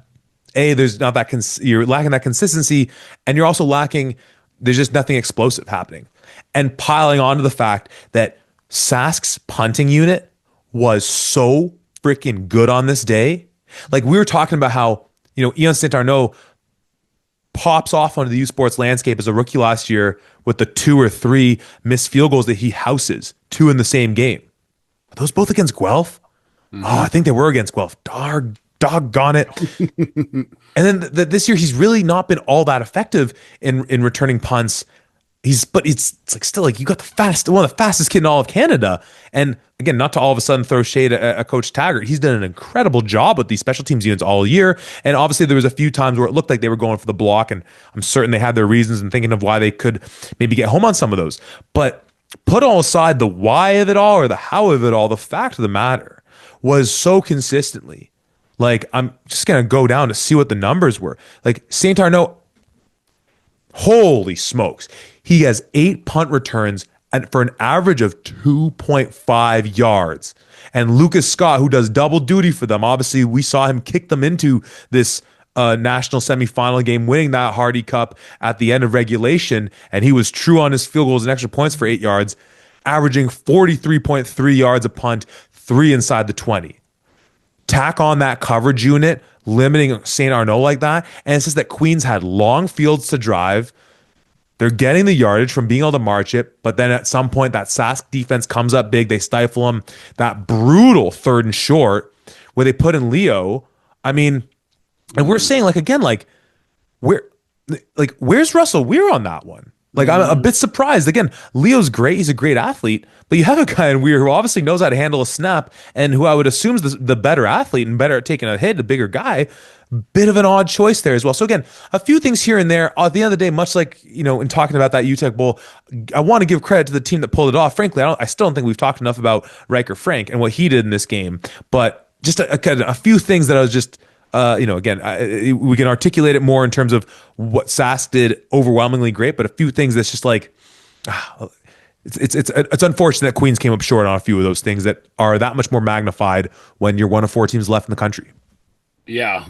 There's not that you're lacking that consistency, and you're also lacking. There's just nothing explosive happening, and piling onto the fact that Sask's punting unit was so freaking good on this day. Like we were talking about how Ian St. Arnaud pops off onto the U Sports landscape as a rookie last year with the 2 or 3 missed field goals that he houses, 2 in the same game. Are those both against Guelph? Mm-hmm. Oh, I think they were against Guelph. Doggone it. And then this year, he's really not been all that effective in returning punts. But it's like still like you got one of the fastest kid in all of Canada. And again, not to all of a sudden throw shade at Coach Taggart. He's done an incredible job with these special teams units all year. And obviously there was a few times where it looked like they were going for the block, and I'm certain they had their reasons and thinking of why they could maybe get home on some of those. But put all aside the why of it all or the how of it all, the fact of the matter was so consistently. Like, I'm just going to go down to see what the numbers were. Like, St. Arnaud, holy smokes. He has 8 punt returns for an average of 2.5 yards. And Lucas Scott, who does double duty for them, obviously we saw him kick them into this national semifinal game, winning that Hardy Cup at the end of regulation. And he was true on his field goals and extra points for 8 yards, averaging 43.3 yards a punt, 3 inside the 20. Tack on that coverage unit, limiting St. Arnaud like that. And it's just that Queens had long fields to drive. They're getting the yardage from being able to march it. But then at some point, that Sask defense comes up big. They stifle them. That brutal 3rd and short where they put in Leo. I mean, and we're saying, like, again, like, where's Russell Weir on that one? Like, I'm a bit surprised. Again, Leo's great. He's a great athlete. But you have a guy in Weir who obviously knows how to handle a snap and who I would assume is the better athlete and better at taking a hit, a bigger guy. Bit of an odd choice there as well. So again, a few things here and there. At the end of the day, much like, in talking about that Uteck Bowl, I want to give credit to the team that pulled it off. Frankly, I still don't think we've talked enough about Riker Frank and what he did in this game. But just a few things that I was just... again, we can articulate it more in terms of what Sask did overwhelmingly great, but a few things that's just like, it's unfortunate that Queens came up short on a few of those things that are that much more magnified when you're one of 4 teams left in the country. Yeah.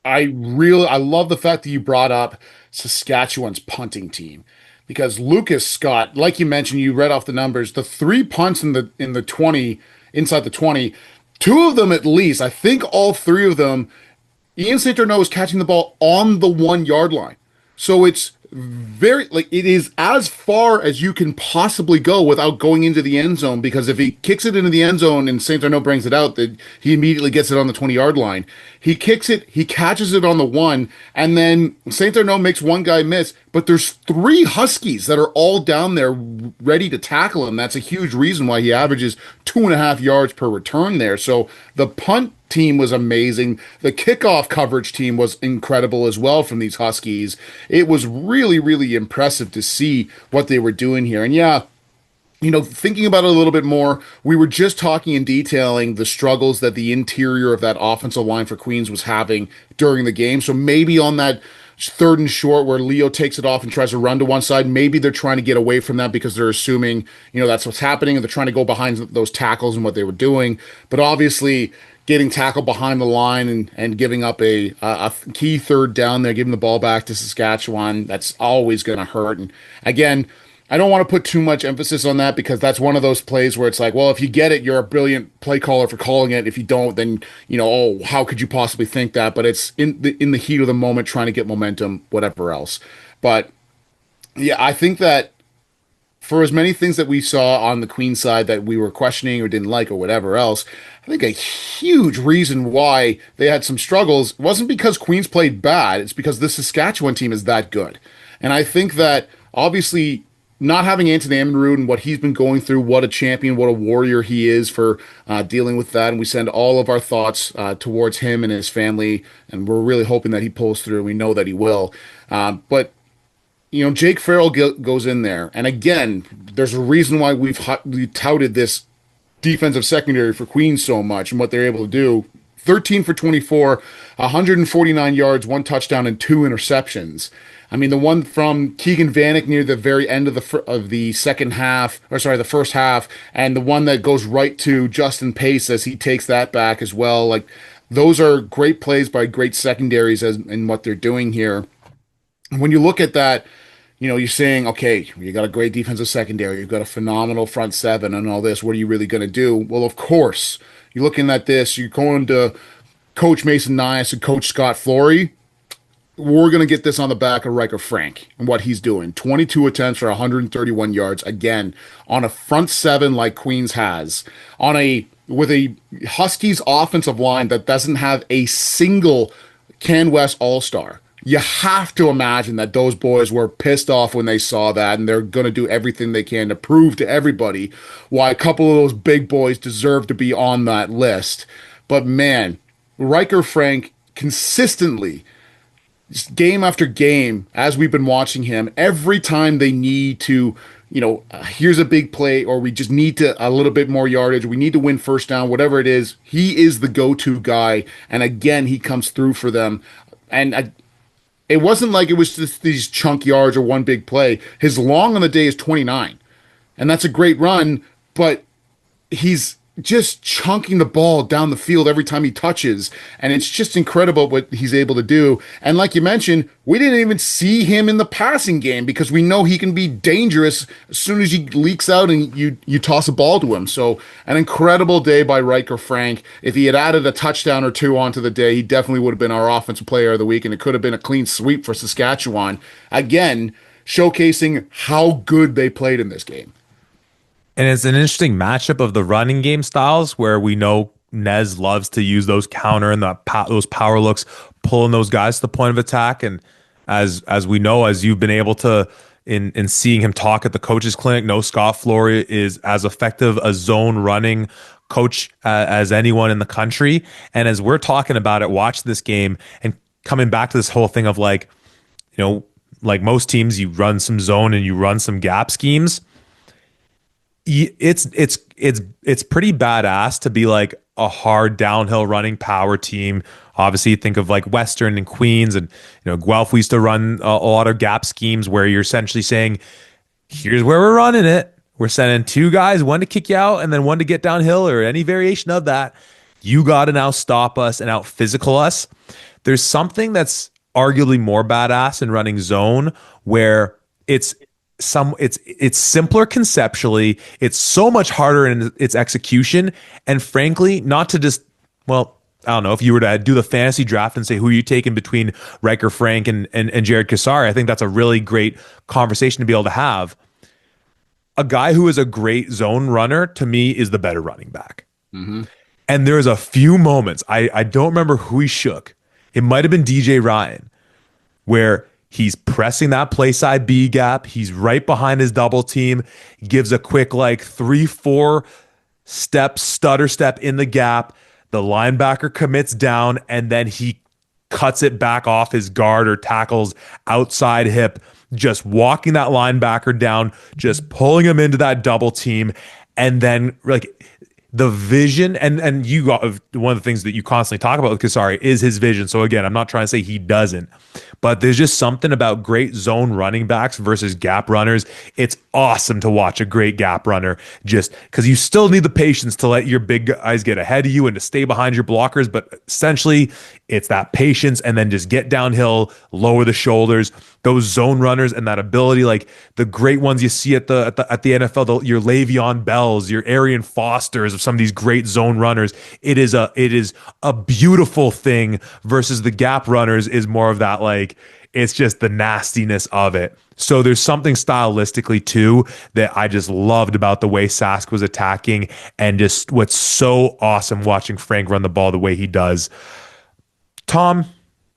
I love the fact that you brought up Saskatchewan's punting team, because Lucas Scott, like you mentioned, you read off the numbers, the 3 punts in the 20, inside the 20, 2 of them at least, I think all 3 of them, Ian St. Arnaud is catching the ball on the 1-yard line. So it's it is as far as you can possibly go without going into the end zone, because if he kicks it into the end zone and St. Arnaud brings it out, that he immediately gets it on the 20-yard line. He kicks it, he catches it on the 1, and then St. Arnaud makes one guy miss, but there's 3 Huskies that are all down there ready to tackle him. That's a huge reason why he averages 2.5 yards per return there. So the punt team was amazing. The kickoff coverage team was incredible as well from these Huskies. It was really, really impressive to see what they were doing here. And yeah, thinking about it a little bit more, we were just talking and detailing the struggles that the interior of that offensive line for Queens was having during the game. So maybe on that 3rd and short where Leo takes it off and tries to run to one side, maybe they're trying to get away from that because they're assuming, that's what's happening, and they're trying to go behind those tackles and what they were doing. But obviously, getting tackled behind the line and giving up a key 3rd down there, giving the ball back to Saskatchewan, that's always going to hurt. And again, I don't want to put too much emphasis on that because that's one of those plays where it's like, well, if you get it, you're a brilliant play caller for calling it. If you don't, then oh, how could you possibly think that? But it's in the heat of the moment, trying to get momentum, whatever else. But yeah, I think that for as many things that we saw on the Queen side that we were questioning or didn't like or whatever else, I think a huge reason why they had some struggles wasn't because Queens played bad. It's because the Saskatchewan team is that good. And I think that obviously not having Anthony Ammonrood and what he's been going through, what a champion, what a warrior he is for dealing with that. And we send all of our thoughts towards him and his family. And we're really hoping that he pulls through. We know that he will. But Jake Farrell goes in there, and again, there's a reason why we touted this defensive secondary for Queens so much and what they're able to do. 13 for 24, 149 yards, one touchdown, and two interceptions. I mean, the one from Keegan Vanek near the very end of the second half, or sorry, the first half, and the one that goes right to Justin Pace as he takes that back as well. Like, those are great plays by great secondaries in what they're doing here. When you look at that, you're saying, okay, you got a great defensive secondary, you've got a phenomenal front seven and all this. What are you really going to do? Well, of course, you're looking at this, you're going to Coach Mason Nias and Coach Scott Flory. We're going to get this on the back of Riker Frank and what he's doing. 22 attempts for 131 yards, again, on a front seven like Queens has, with a Huskies offensive line that doesn't have a single Can West All-Star. You have to imagine that those boys were pissed off when they saw that, and they're going to do everything they can to prove to everybody why a couple of those big boys deserve to be on that list. But man, Riker Frank consistently, just game after game, as we've been watching him, every time they need to, here's a big play, or we just need a little bit more yardage, we need to win first down, whatever it is, he is the go-to guy. And again, he comes through for them. And it wasn't like it was just these chunk yards or one big play. His long on the day is 29. And that's a great run, but he's just chunking the ball down the field every time he touches. And it's just incredible what he's able to do. And like you mentioned, we didn't even see him in the passing game because we know he can be dangerous as soon as he leaks out and you toss a ball to him. So an incredible day by Riker Frank. If he had added a touchdown or two onto the day, he definitely would have been our offensive player of the week, and it could have been a clean sweep for Saskatchewan. Again, showcasing how good they played in this game. And it's an interesting matchup of the running game styles where we know Nez loves to use those counter and those power looks, pulling those guys to the point of attack. And as we know, as you've been able to in seeing him talk at the coaches clinic, no, Scott Flory is as effective a zone running coach as anyone in the country. And as we're talking about it, watch this game and coming back to this whole thing of like most teams, you run some zone and you run some gap schemes. It's pretty badass to be like a hard downhill running power team. Obviously, think of like Western and Queens, and Guelph. We used to run a lot of gap schemes where you're essentially saying, "Here's where we're running it. We're sending two guys, one to kick you out, and then one to get downhill, or any variation of that. You got to now stop us and out physical us." There's something that's arguably more badass in running zone, where it's simpler conceptually, it's so much harder in its execution, and frankly, not to just, well, I don't know, if you were to do the fantasy draft and say who you taking between Riker Frank and Jared Kasari, I think that's a really great conversation to be able to have. A guy who is a great zone runner, to me, is the better running back. Mm-hmm. And there's a few moments, I don't remember who he shook. It might have been DJ Ryan, where he's pressing that play side B gap. He's right behind his double team. Gives a quick 3-4 step stutter step in the gap. The linebacker commits down, and then he cuts it back off his guard or tackles outside hip, just walking that linebacker down, just pulling him into that double team. And then the vision and you got one of the things that you constantly talk about with Kasari is his vision. So again, I'm not trying to say he doesn't, but there's just something about great zone running backs versus gap runners. It's awesome to watch a great gap runner just because you still need the patience to let your big guys get ahead of you and to stay behind your blockers. But essentially, it's that patience and then just get downhill, lower the shoulders. Those zone runners and that ability, like the great ones you see at the NFL, your Le'Veon Bells, your Arian Fosters of some of these great zone runners. It is a beautiful thing versus the gap runners is more of that like it's just the nastiness of it. So there's something stylistically too that I just loved about the way Sask was attacking and just what's so awesome watching Frank run the ball the way he does. Tom,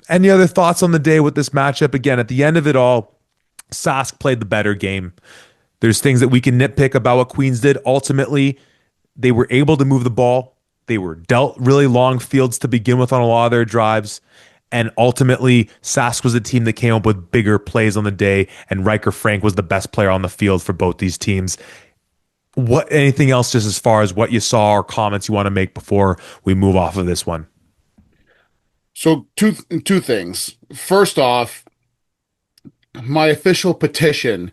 any other thoughts on the day with this matchup? Again, at the end of it all, Sask played the better game. There's things that we can nitpick about what Queens did. Ultimately, they were able to move the ball. They were dealt really long fields to begin with on a lot of their drives. And ultimately, Sask was the team that came up with bigger plays on the day, and Riker Frank was the best player on the field for both these teams. Anything else just as far as what you saw or comments you want to make before we move off of this one? So two things. First off, my official petition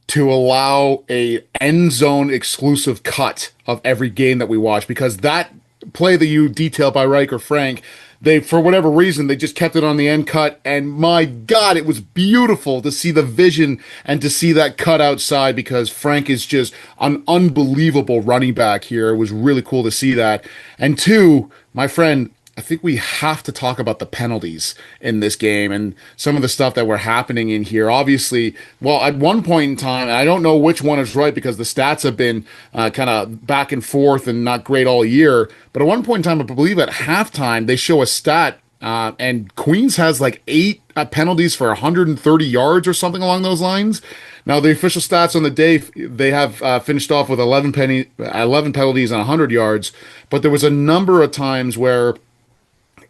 to allow a end zone exclusive cut of every game that we watch, because that play that you detailed by Riker Frank, they, for whatever reason, they just kept it on the end cut, and my God, it was beautiful to see the vision and to see that cut outside, because Frank is just an unbelievable running back here. It was really cool to see that. And two, my friend, I think we have to talk about the penalties in this game and some of the stuff that were happening in here. Obviously, well, at one point in time, and I don't know which one is right because the stats have been kind of back and forth and not great all year. But at one point in time, I believe at halftime, they show a stat and Queens has like 8 penalties for 130 yards or something along those lines. Now, the official stats on the day, they have finished off with 11 penalties and 100 yards. But there was a number of times where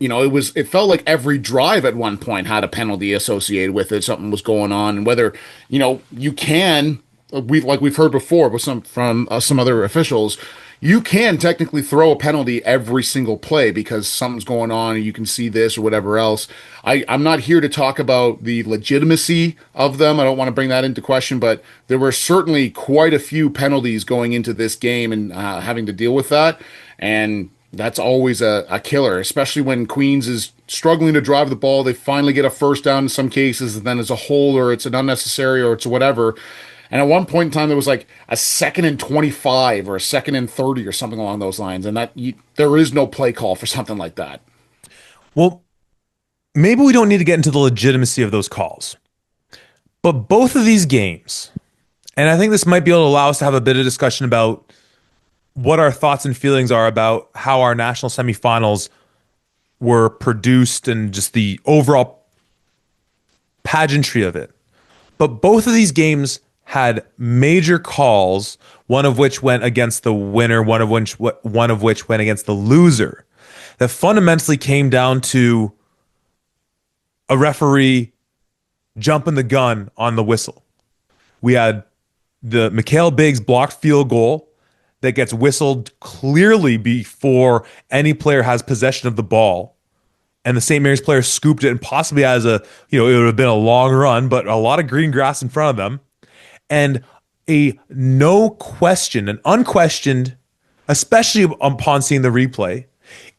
it felt like every drive at one point had a penalty associated with it. Something was going on, and whether, you can, we've heard before with some other officials, you can technically throw a penalty every single play because something's going on and you can see this or whatever else. I'm not here to talk about the legitimacy of them. I don't want to bring that into question, but there were certainly quite a few penalties going into this game and having to deal with that. And that's always a killer, especially when Queens is struggling to drive the ball. They finally get a first down in some cases, and then as a whole, or it's an unnecessary, or it's whatever. And at one point in time, there was like a 2nd and 25 or a 2nd and 30 or something along those lines. And there is no play call for something like that. Well, maybe we don't need to get into the legitimacy of those calls. But both of these games, and I think this might be able to allow us to have a bit of discussion about what our thoughts and feelings are about how our national semifinals were produced and just the overall pageantry of it. But both of these games had major calls, one of which went against the winner, one of which went against the loser, that fundamentally came down to a referee jumping the gun on the whistle. We had the Mikhail Biggs blocked field goal that gets whistled clearly before any player has possession of the ball. And the St. Mary's player scooped it and possibly it would have been a long run, but a lot of green grass in front of them. And a no question, an unquestioned, especially upon seeing the replay,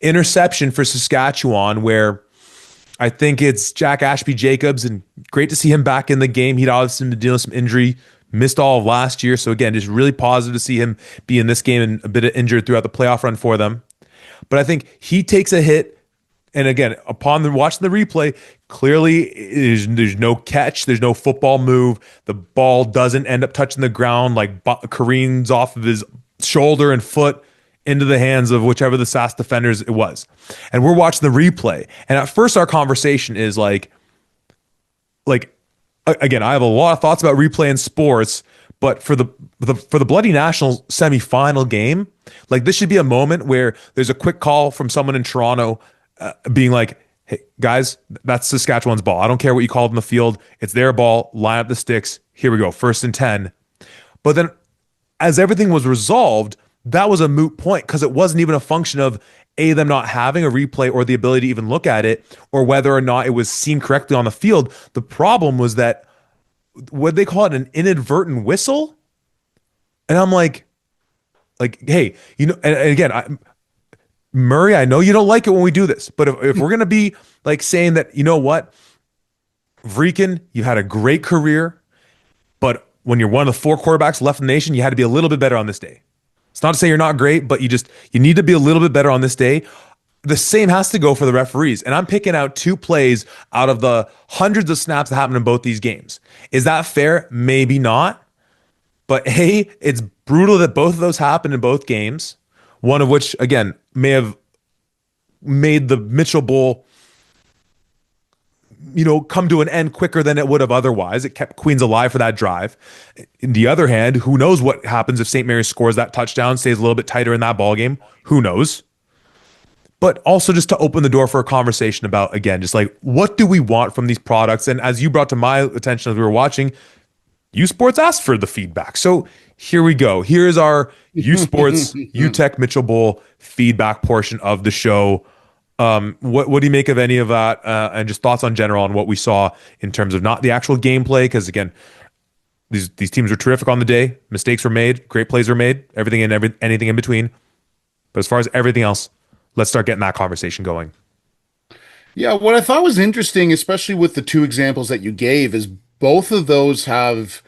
interception for Saskatchewan, where I think it's Jack Ashby Jacobs, and great to see him back in the game. He'd obviously been dealing with some injury, missed all of last year. So again, just really positive to see him be in this game and a bit injured throughout the playoff run for them. But I think he takes a hit. And again, upon watching the replay, clearly there's no catch, there's no football move. The ball doesn't end up touching the ground, like careens off of his shoulder and foot into the hands of whichever the SAS defenders it was. And we're watching the replay. And at first our conversation is like again, I have a lot of thoughts about replay in sports, but for the Bloody National semifinal game, like this should be a moment where there's a quick call from someone in Toronto being like, hey, guys, that's Saskatchewan's ball. I don't care what you call it in the field. It's their ball. Line up the sticks. Here we go. 1st and 10. But then as everything was resolved, that was a moot point because it wasn't even a function of them not having a replay or the ability to even look at it or whether or not it was seen correctly on the field. The problem was that what they call it an inadvertent whistle, and I'm like, hey, and again, Murray, I know you don't like it when we do this, but if we're gonna be like saying that, you know what, Vreekin, you had a great career, but when you're one of the four quarterbacks left in the nation, you had to be a little bit better on this day. It's not to say you're not great, but you need to be a little bit better on this day. The same has to go for the referees. And I'm picking out two plays out of the hundreds of snaps that happened in both these games. Is that fair? Maybe not. But hey, it's brutal that both of those happened in both games. One of which, again, may have made the Mitchell Bowl, come to an end quicker than it would have otherwise. It kept Queens alive for that drive. On the other hand, who knows what happens if St. Mary's scores that touchdown, stays a little bit tighter in that ball game? Who knows? But also just to open the door for a conversation about, again, just like, what do we want from these products? And as you brought to my attention as we were watching, U Sports asked for the feedback. So here we go. Here's our U Sports Uteck Mitchell Bowl feedback portion of the show. What do you make of any of that? And just thoughts on general on what we saw in terms of not the actual gameplay? Because again, these teams were terrific on the day. Mistakes were made. Great plays were made. Anything in between. But as far as everything else, let's start getting that conversation going. Yeah, what I thought was interesting, especially with the two examples that you gave, is both of those have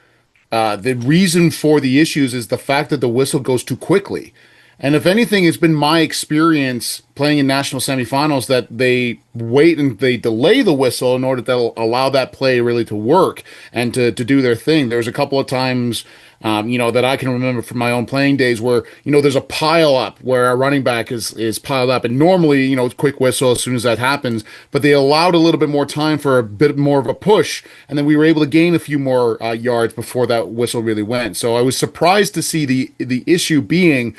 the reason for the issues is the fact that the whistle goes too quickly. And if anything, it's been my experience playing in national semifinals that they wait and they delay the whistle in order to allow that play really to work and to do their thing. There's a couple of times, that I can remember from my own playing days where, there's a pile up where a running back is piled up. And normally, it's quick whistle as soon as that happens, but they allowed a little bit more time for a bit more of a push. And then we were able to gain a few more yards before that whistle really went. So I was surprised to see the issue being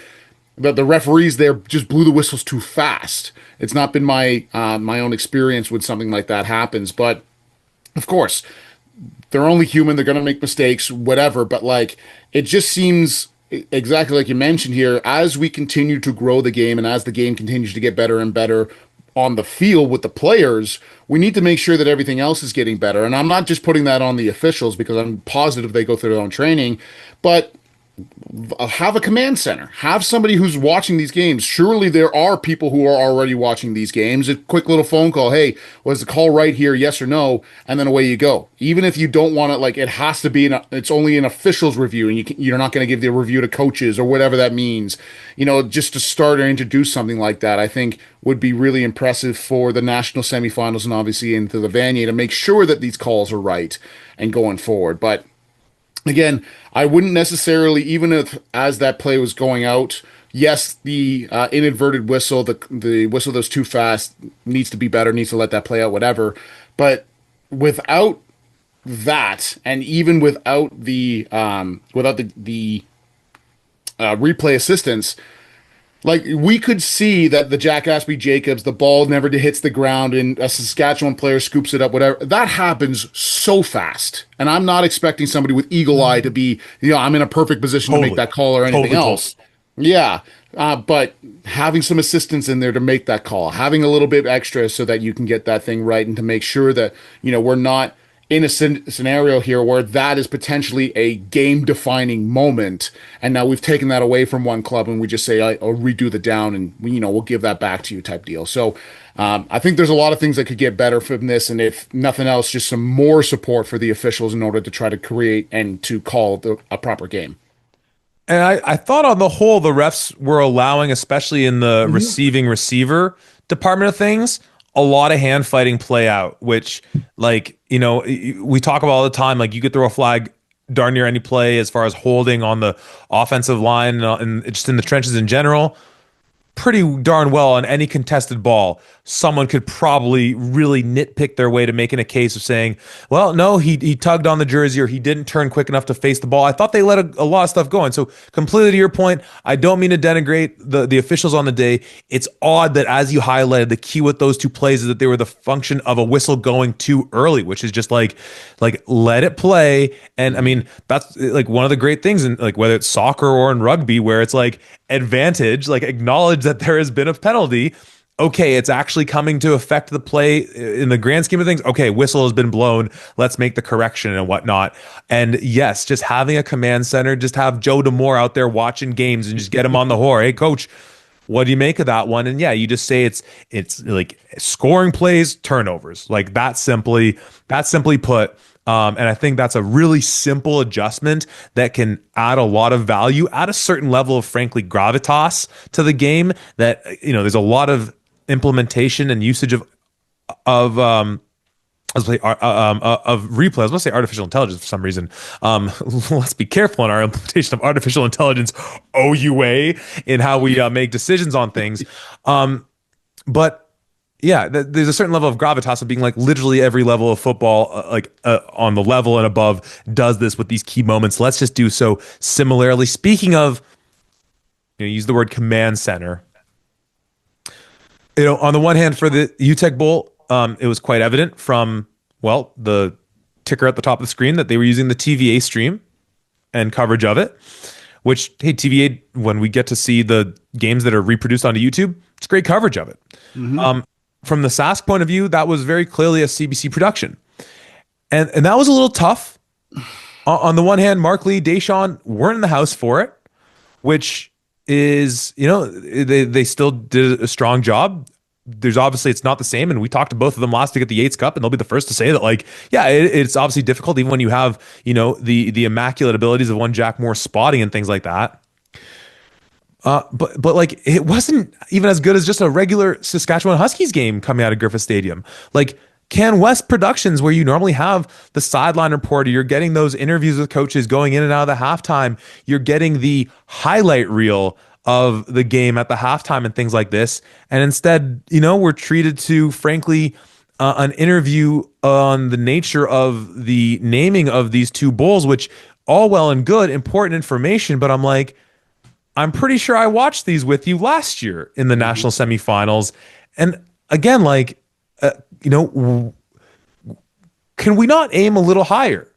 but the referees there just blew the whistles too fast. It's not been my own experience when something like that happens, but of course, they're only human. They're going to make mistakes, whatever. But like, it just seems exactly like you mentioned here. As we continue to grow the game, and as the game continues to get better and better on the field with the players, we need to make sure that everything else is getting better. And I'm not just putting that on the officials because I'm positive they go through their own training, but have a command center, have somebody who's watching these games. Surely there are people who are already watching these games. A quick little phone call, hey, was the call right here, yes or no, and then away you go. Even if you don't want it, like, it has to be it's only an official's review, and you're not going to give the review to coaches or whatever that means. Just to start or introduce something like that, I think would be really impressive for the national semifinals and obviously into the Vanier to make sure that these calls are right and going forward. But again, I wouldn't necessarily, even if as that play was going out, yes, the inadvertent whistle, the whistle that was too fast needs to be better, needs to let that play out, whatever. But without that, and even without the replay assistance, like, we could see that the Jack Aspie Jacobs, the ball never hits the ground and a Saskatchewan player scoops it up, whatever. That happens so fast. And I'm not expecting somebody with eagle eye to be, I'm in a perfect position to make that call or anything else. Yeah. But having some assistance in there to make that call, having a little bit extra so that you can get that thing right and to make sure that, we're not in a scenario here where that is potentially a game-defining moment, and now we've taken that away from one club and we just say, "I'll redo the down, and we'll give that back to you," type deal. So I think there's a lot of things that could get better from this, and if nothing else, just some more support for the officials in order to try to create and to call a proper game. And I thought on the whole, the refs were allowing, especially in the receiving receiver department of things, a lot of hand fighting play out, which, like, we talk about all the time, like, you could throw a flag darn near any play as far as holding on the offensive line and just in the trenches in general. Pretty darn well on any contested ball, someone could probably really nitpick their way to making a case of saying, well, no, he tugged on the jersey or he didn't turn quick enough to face the ball. I thought they let a lot of stuff go. And so completely to your point, I don't mean to denigrate the officials on the day. It's odd that, as you highlighted, the key with those two plays is that they were the function of a whistle going too early, which is just like let it play. And I mean, that's like one of the great things in, like, whether it's soccer or in rugby, where it's like advantage, like acknowledge that there has been a penalty. Okay, it's actually coming to affect the play in the grand scheme of things. Okay, whistle has been blown. Let's make the correction and whatnot. And yes, just having a command center, just have Joe Demore out there watching games and just get him on the horn. Hey, coach, what do you make of that one? And yeah, you just say it's like scoring plays, turnovers, like that simply put. And I think that's a really simple adjustment that can add a lot of value, add a certain level of, frankly, gravitas to the game. That there's a lot of implementation and usage of of replay. I was going to say artificial intelligence for some reason. Let's be careful in our implementation of artificial intelligence, OUA, in how we make decisions on things. But yeah, there's a certain level of gravitas of being like literally every level of football, on the level and above, does this with these key moments. Let's just do so similarly. Speaking of, use the word command center. On the one hand, for the Uteck Bowl, it was quite evident from, well, the ticker at the top of the screen that they were using the TVA stream and coverage of it, which, hey, TVA, when we get to see the games that are reproduced onto YouTube, it's great coverage of it. From the Sask point of view, that was very clearly a CBC production. And that was a little tough. On the one hand, Mark Lee, Deshaun weren't in the house for it, which is, they still did a strong job. There's obviously, it's not the same. And we talked to both of them last week at the Yates Cup, and they'll be the first to say that, like, yeah, it's obviously difficult even when you have, the immaculate abilities of one Jack Moore spotting and things like that. But like, it wasn't even as good as just a regular Saskatchewan Huskies game coming out of Griffith Stadium. Like, Can West Productions, where you normally have the sideline reporter, you're getting those interviews with coaches going in and out of the halftime, you're getting the highlight reel of the game at the halftime and things like this. And instead, we're treated to, frankly, an interview on the nature of the naming of these two bowls, which all well and good, important information, but I'm like, I'm pretty sure I watched these with you last year in the national semifinals. And again, like, can we not aim a little higher?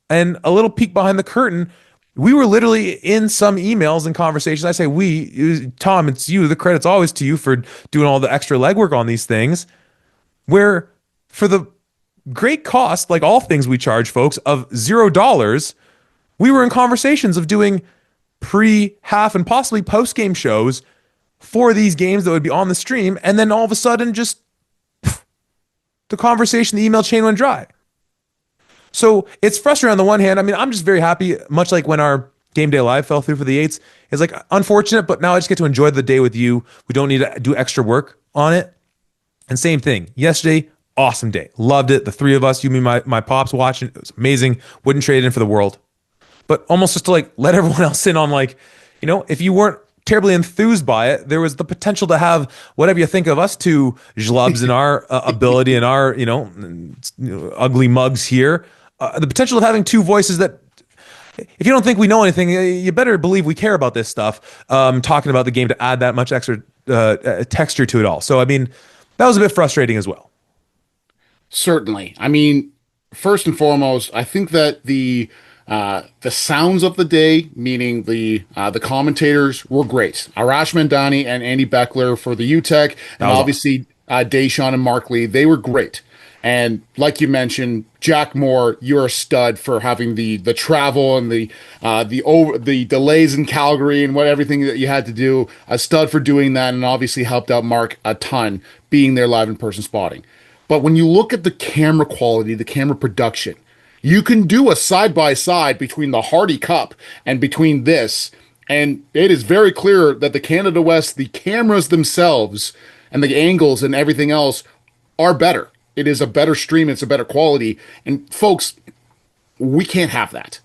And a little peek behind the curtain, we were literally in some emails and conversations. I say we, Tom, it's you. The credit's always to you for doing all the extra legwork on these things, where for the great cost, like all things we charge folks, of $0, we were in conversations of doing pre, half, and possibly post-game shows for these games that would be on the stream, and then all of a sudden, just the conversation, the email chain went dry. So it's frustrating on the one hand. I mean, I'm just very happy, much like when our Game Day Live fell through for the Eights. It's like unfortunate, but now I just get to enjoy the day with you. We don't need to do extra work on it. And same thing. Yesterday, awesome day. Loved it. The three of us, you, me, my pops watching. It was amazing. Wouldn't trade it in for the world. But almost just to like let everyone else in on, like, if you weren't terribly enthused by it, there was the potential to have whatever you think of us two schlubs in our ability and our, ugly mugs here. The potential of having two voices that, if you don't think we know anything, you better believe we care about this stuff. Talking about the game to add that much extra texture to it all. So, I mean, that was a bit frustrating as well. Certainly. I mean, first and foremost, I think that the sounds of the day, meaning the commentators, were great. Arash Mandani and Andy Beckler for the Uteck, and obviously Deshaun and Mark Lee, they were great. And like you mentioned, Jack Moore, you're a stud for having the travel and the delays in Calgary and everything that you had to do. A stud for doing that, and obviously helped out Mark a ton being there live in person spotting. But when you look at the camera quality, the camera production, you can do a side-by-side between the Hardy Cup and between this, and it is very clear that the Canada West, the cameras themselves and the angles and everything else are better. It is a better stream, it's a better quality, and folks, we can't have that.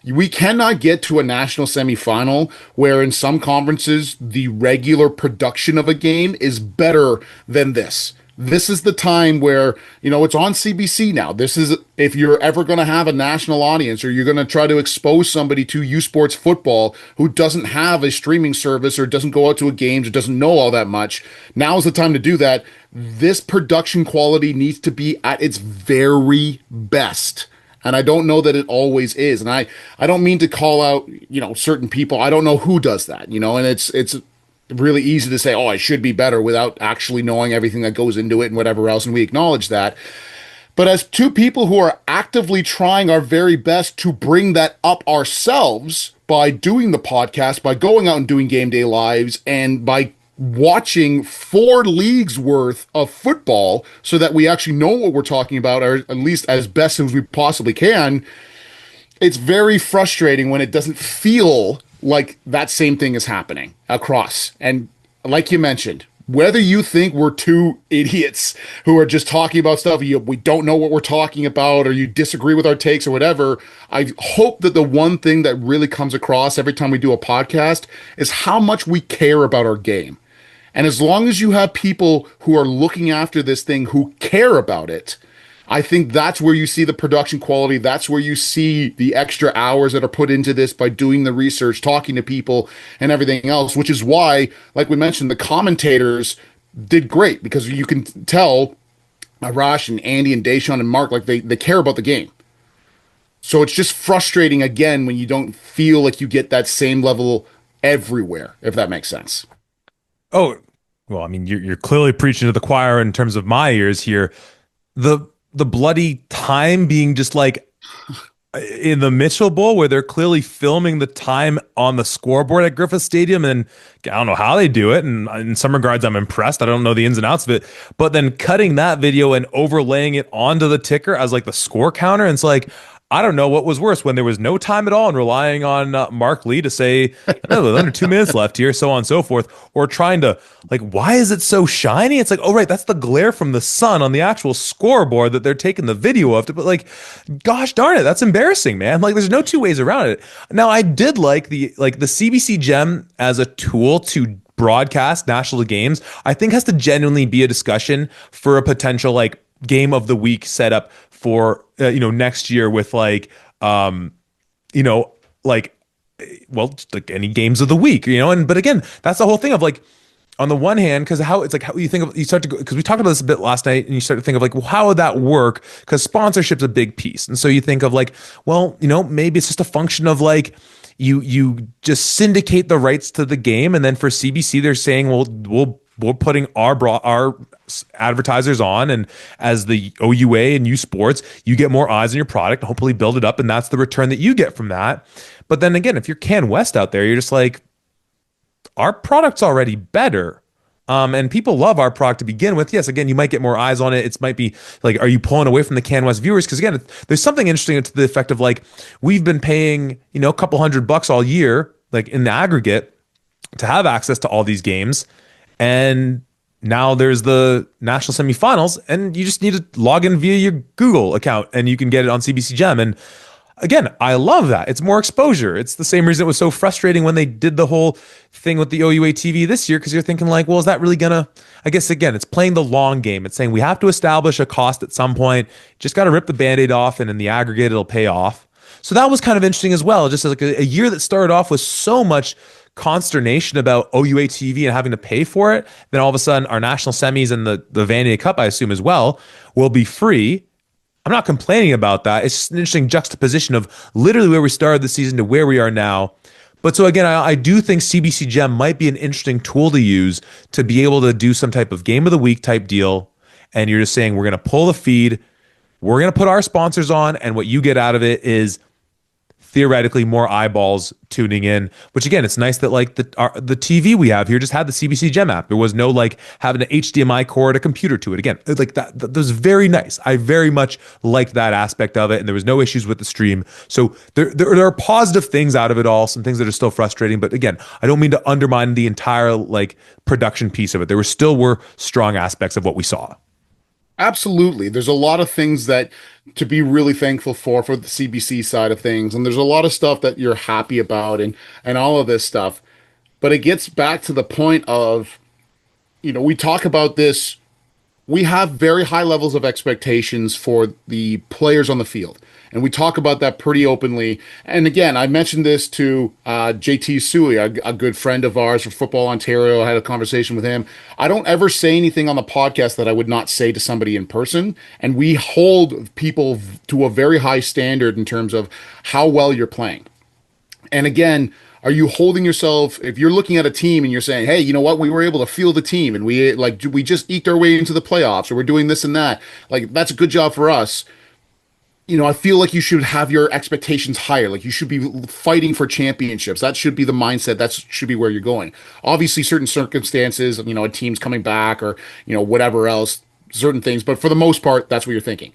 We cannot get to a national semifinal where in some conferences the regular production of a game is better than this. This is the time where, it's on CBC now. This is, if you're ever going to have a national audience or you're going to try to expose somebody to U Sports football who doesn't have a streaming service or doesn't go out to a games or doesn't know all that much, now is the time to do that. This production quality needs to be at its very best. And I don't know that it always is. And I don't mean to call out, certain people. I don't know who does that, and it's really easy to say, oh, I should be better without actually knowing everything that goes into it and whatever else. And we acknowledge that. But as two people who are actively trying our very best to bring that up ourselves by doing the podcast, by going out and doing game day lives, and by watching 4 leagues worth of football so that we actually know what we're talking about, or at least as best as we possibly can, it's very frustrating when it doesn't feel like that same thing is happening across. And like you mentioned, whether you think we're two idiots who are just talking about stuff, we don't know what we're talking about, or you disagree with our takes or whatever, I hope that the one thing that really comes across every time we do a podcast is how much we care about our game. And as long as you have people who are looking after this thing who care about it, I think that's where you see the production quality. That's where you see the extra hours that are put into this by doing the research, talking to people, and everything else, which is why, like we mentioned, the commentators did great because you can tell Arash and Andy and Deshaun and Mark, like they care about the game. So it's just frustrating again when you don't feel like you get that same level everywhere, if that makes sense. Oh, well, I mean, you're clearly preaching to the choir in terms of my ears here. The bloody time being just like in the Mitchell Bowl where they're clearly filming the time on the scoreboard at Griffith Stadium, and I don't know how they do it, and in some regards I'm impressed. I don't know the ins and outs of it, but then cutting that video and overlaying it onto the ticker as like the score counter, and it's like, I don't know what was worse, when there was no time at all and relying on Mark Lee to say, no, there's under 2 minutes left here, so on and so forth, or trying to, like, why is it so shiny? It's like, oh, right, that's the glare from the sun on the actual scoreboard that they're taking the video of. But, like, gosh darn it, that's embarrassing, man. Like, there's no two ways around it. Now, I did like the CBC Gem as a tool to broadcast national games. I think has to genuinely be a discussion for a potential, like, game of the week setup for next year with like like, well, just like any games of the week, but again, that's the whole thing of like, on the one hand, because how it's like, how you think of, you start to go, because we talked about this a bit last night, and you start to think of like, well, how would that work? Because sponsorship's a big piece, and so you think of like, well, maybe it's just a function of like, you just syndicate the rights to the game, and then for CBC they're saying, well, we're putting our advertisers on, and as the OUA and U Sports, you get more eyes on your product and hopefully build it up, and that's the return that you get from that. But then again, if you're Can West out there, you're just like, our product's already better. And people love our product to begin with. Yes, again, you might get more eyes on it. It might be like, are you pulling away from the Can West viewers? Because again, there's something interesting to the effect of like, we've been paying, a couple $100 all year, like in the aggregate, to have access to all these games. And now there's the national semifinals, and you just need to log in via your Google account and you can get it on CBC Gem. And again, I love that. It's more exposure. It's the same reason it was so frustrating when they did the whole thing with the OUA TV this year, because you're thinking like, well, is that really gonna, I guess again, it's playing the long game. It's saying we have to establish a cost at some point. Just got to rip the Band-Aid off, and in the aggregate, it'll pay off. So that was kind of interesting as well. Just like a year that started off with so much consternation about OUA TV and having to pay for it. Then all of a sudden, our national semis and the Vanier Cup, I assume as well, will be free. I'm not complaining about that. It's just an interesting juxtaposition of literally where we started the season to where we are now. But so again, I do think CBC Gem might be an interesting tool to use to be able to do some type of game of the week type deal. And you're just saying, we're going to pull the feed, we're going to put our sponsors on, and what you get out of it is theoretically more eyeballs tuning in, which again, it's nice that like the TV we have here just had the CBC Gem app. There was no like having an HDMI cord, a computer to it. Again, like that was very nice. I very much liked that aspect of it, and there was no issues with the stream. So there are positive things out of it all, some things that are still frustrating, but again, I don't mean to undermine the entire like production piece of it. There were strong aspects of what we saw. Absolutely. There's a lot of things that to be really thankful for the CBC side of things. And there's a lot of stuff that you're happy about and all of this stuff. But it gets back to the point of, we talk about this we have very high levels of expectations for the players on the field. And we talk about that pretty openly. And again, I mentioned this to JT Suey, a good friend of ours from Football Ontario. I had a conversation with him. I don't ever say anything on the podcast that I would not say to somebody in person. And we hold people to a very high standard in terms of how well you're playing. And again, are you holding yourself, if you're looking at a team and you're saying, hey, you know what, we were able to field the team and we just eked our way into the playoffs, or we're doing this and that, like that's a good job for us. I feel like you should have your expectations higher. Like you should be fighting for championships. That should be the mindset. That should be where you're going. Obviously, certain circumstances, a team's coming back or, whatever else, certain things. But for the most part, that's what you're thinking.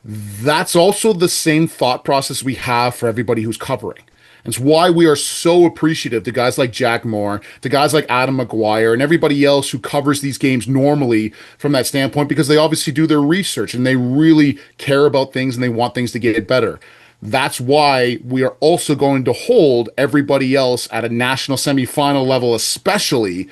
That's also the same thought process we have for everybody who's covering. It's why we are so appreciative to guys like Jack Moore, to guys like Adam McGuire, and everybody else who covers these games normally from that standpoint, because they obviously do their research and they really care about things and they want things to get better. That's why we are also going to hold everybody else at a national semifinal level, especially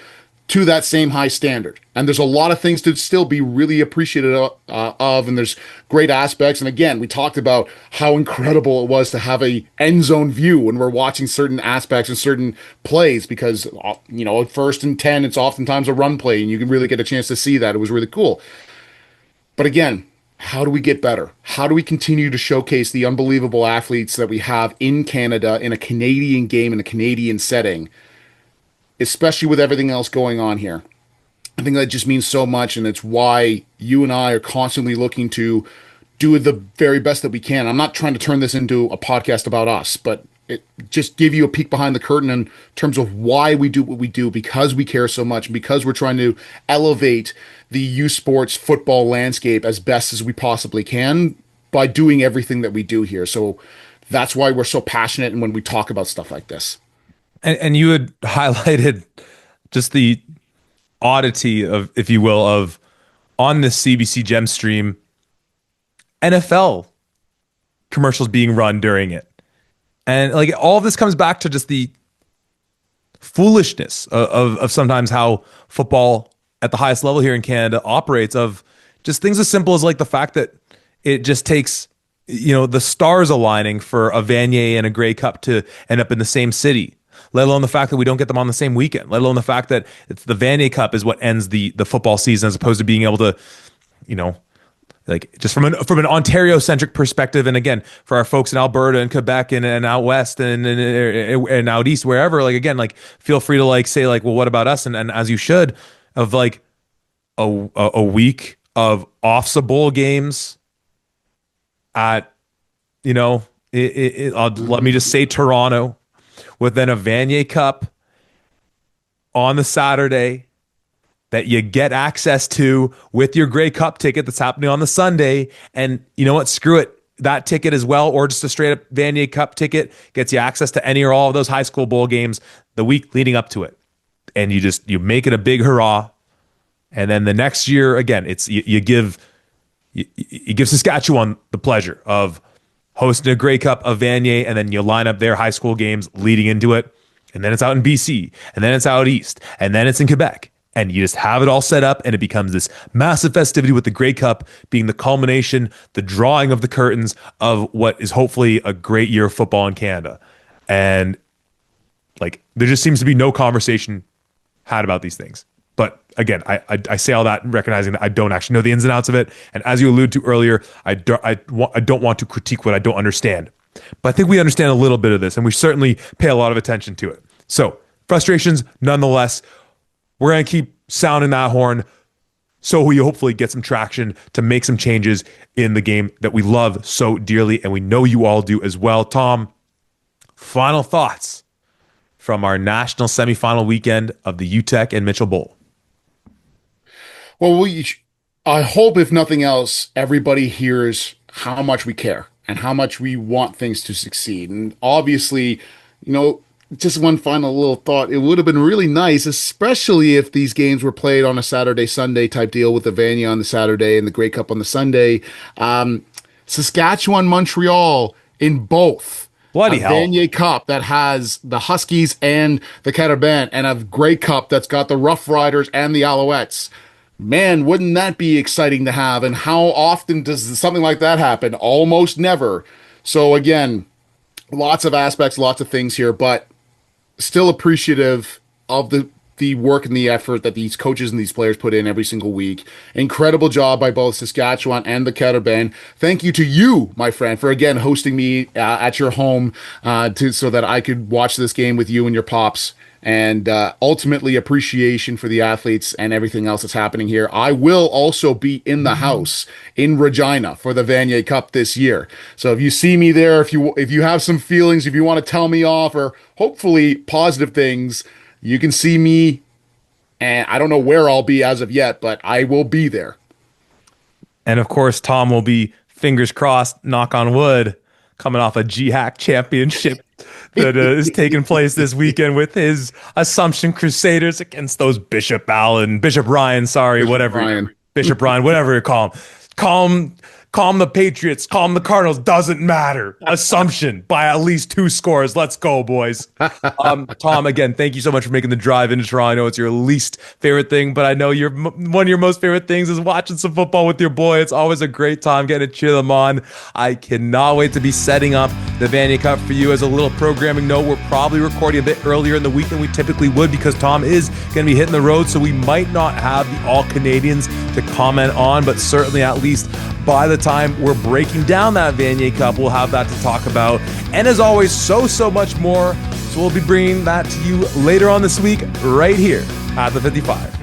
to that same high standard. And there's a lot of things to still be really appreciative of, and there's great aspects. And again, we talked about how incredible it was to have a end zone view when we're watching certain aspects and certain plays, because at 1st and 10, it's oftentimes a run play, and you can really get a chance to see that. It was really cool. But again, how do we get better? How do we continue to showcase the unbelievable athletes that we have in Canada, in a Canadian game, in a Canadian setting, especially with everything else going on here? I think that just means so much, and it's why you and I are constantly looking to do the very best that we can. I'm not trying to turn this into a podcast about us, but it just give you a peek behind the curtain in terms of why we do what we do, because we care so much, because we're trying to elevate the U Sports football landscape as best as we possibly can by doing everything that we do here. So that's why we're so passionate, and when we talk about stuff like this. And you had highlighted just the oddity of, if you will, of on this CBC Gem stream, NFL commercials being run during it. And like all of this comes back to just the foolishness of sometimes how football at the highest level here in Canada operates, of just things as simple as like the fact that it just takes, the stars aligning for a Vanier and a Grey Cup to end up in the same city. Let alone the fact that we don't get them on the same weekend. Let alone the fact that it's the Vanier Cup is what ends the football season, as opposed to being able to, like just from an Ontario centric perspective. And again, for our folks in Alberta and Quebec and out west and out east, wherever, like again, like feel free to like say like, well, what about us? And as you should, of like a week of OFSA Bowl games at, let me just say Toronto, with then a Vanier Cup on the Saturday that you get access to with your Grey Cup ticket that's happening on the Sunday. And you know what? Screw it. That ticket as well, or just a straight up Vanier Cup ticket, gets you access to any or all of those high school bowl games the week leading up to it. And you make it a big hurrah. And then the next year, again, it's you give Saskatchewan the pleasure of hosting a Grey Cup of Vanier, and then you line up their high school games leading into it. And then it's out in BC, and then it's out east, and then it's in Quebec. And you just have it all set up, and it becomes this massive festivity, with the Grey Cup being the culmination, the drawing of the curtains of what is hopefully a great year of football in Canada. And like, there just seems to be no conversation had about these things. But again, I say all that recognizing that I don't actually know the ins and outs of it. And as you alluded to earlier, I don't want to critique what I don't understand. But I think we understand a little bit of this, and we certainly pay a lot of attention to it. So frustrations, nonetheless, we're going to keep sounding that horn so we hopefully get some traction to make some changes in the game that we love so dearly, and we know you all do as well. Tom, final thoughts from our national semifinal weekend of the Uteck and Mitchell Bowl. Well, I hope, if nothing else, everybody hears how much we care and how much we want things to succeed. And obviously, just one final little thought. It would have been really nice, especially if these games were played on a Saturday, Sunday type deal, with the Vanier on the Saturday and the Grey Cup on the Sunday. Saskatchewan, Montreal in both. Bloody hell. Vanier Cup that has the Huskies and the Carabin, and a Grey Cup that's got the Rough Riders and the Alouettes. Man, wouldn't that be exciting to have? And how often does something like that happen? Almost never. So again, lots of aspects, lots of things here, but still appreciative of the work and the effort that these coaches and these players put in every single week. Incredible job by both Saskatchewan and the Caravane. Thank you to you, my friend, for again hosting me at your home so that I could watch this game with you and your pops. And ultimately, appreciation for the athletes and everything else that's happening here. I will also be in the house in Regina for the Vanier Cup this year. So if you see me there, if you have some feelings, if you want to tell me off, or hopefully positive things, you can see me. And I don't know where I'll be as of yet, but I will be there. And of course, Tom will be, fingers crossed, knock on wood, coming off a GHAC championship that is taking place this weekend with his Assumption Crusaders against those Bishop Ryan, Bishop Ryan, whatever you call him. Calm the Patriots, calm the Cardinals, doesn't matter. Assumption by at least 2 scores. Let's go, boys. Tom, again, thank you so much for making the drive into Toronto. I know it's your least favorite thing, but I know one of your most favorite things is watching some football with your boy. It's always a great time getting to cheer them on. I cannot wait to be setting up the Vanier Cup for you. As a little programming note, we're probably recording a bit earlier in the week than we typically would because Tom is going to be hitting the road, so we might not have the All-Canadians to comment on, but certainly at least by the time we're breaking down that Vanier Cup, we'll have that to talk about. And as always, so much more. So we'll be bringing that to you later on this week, right here at the 55.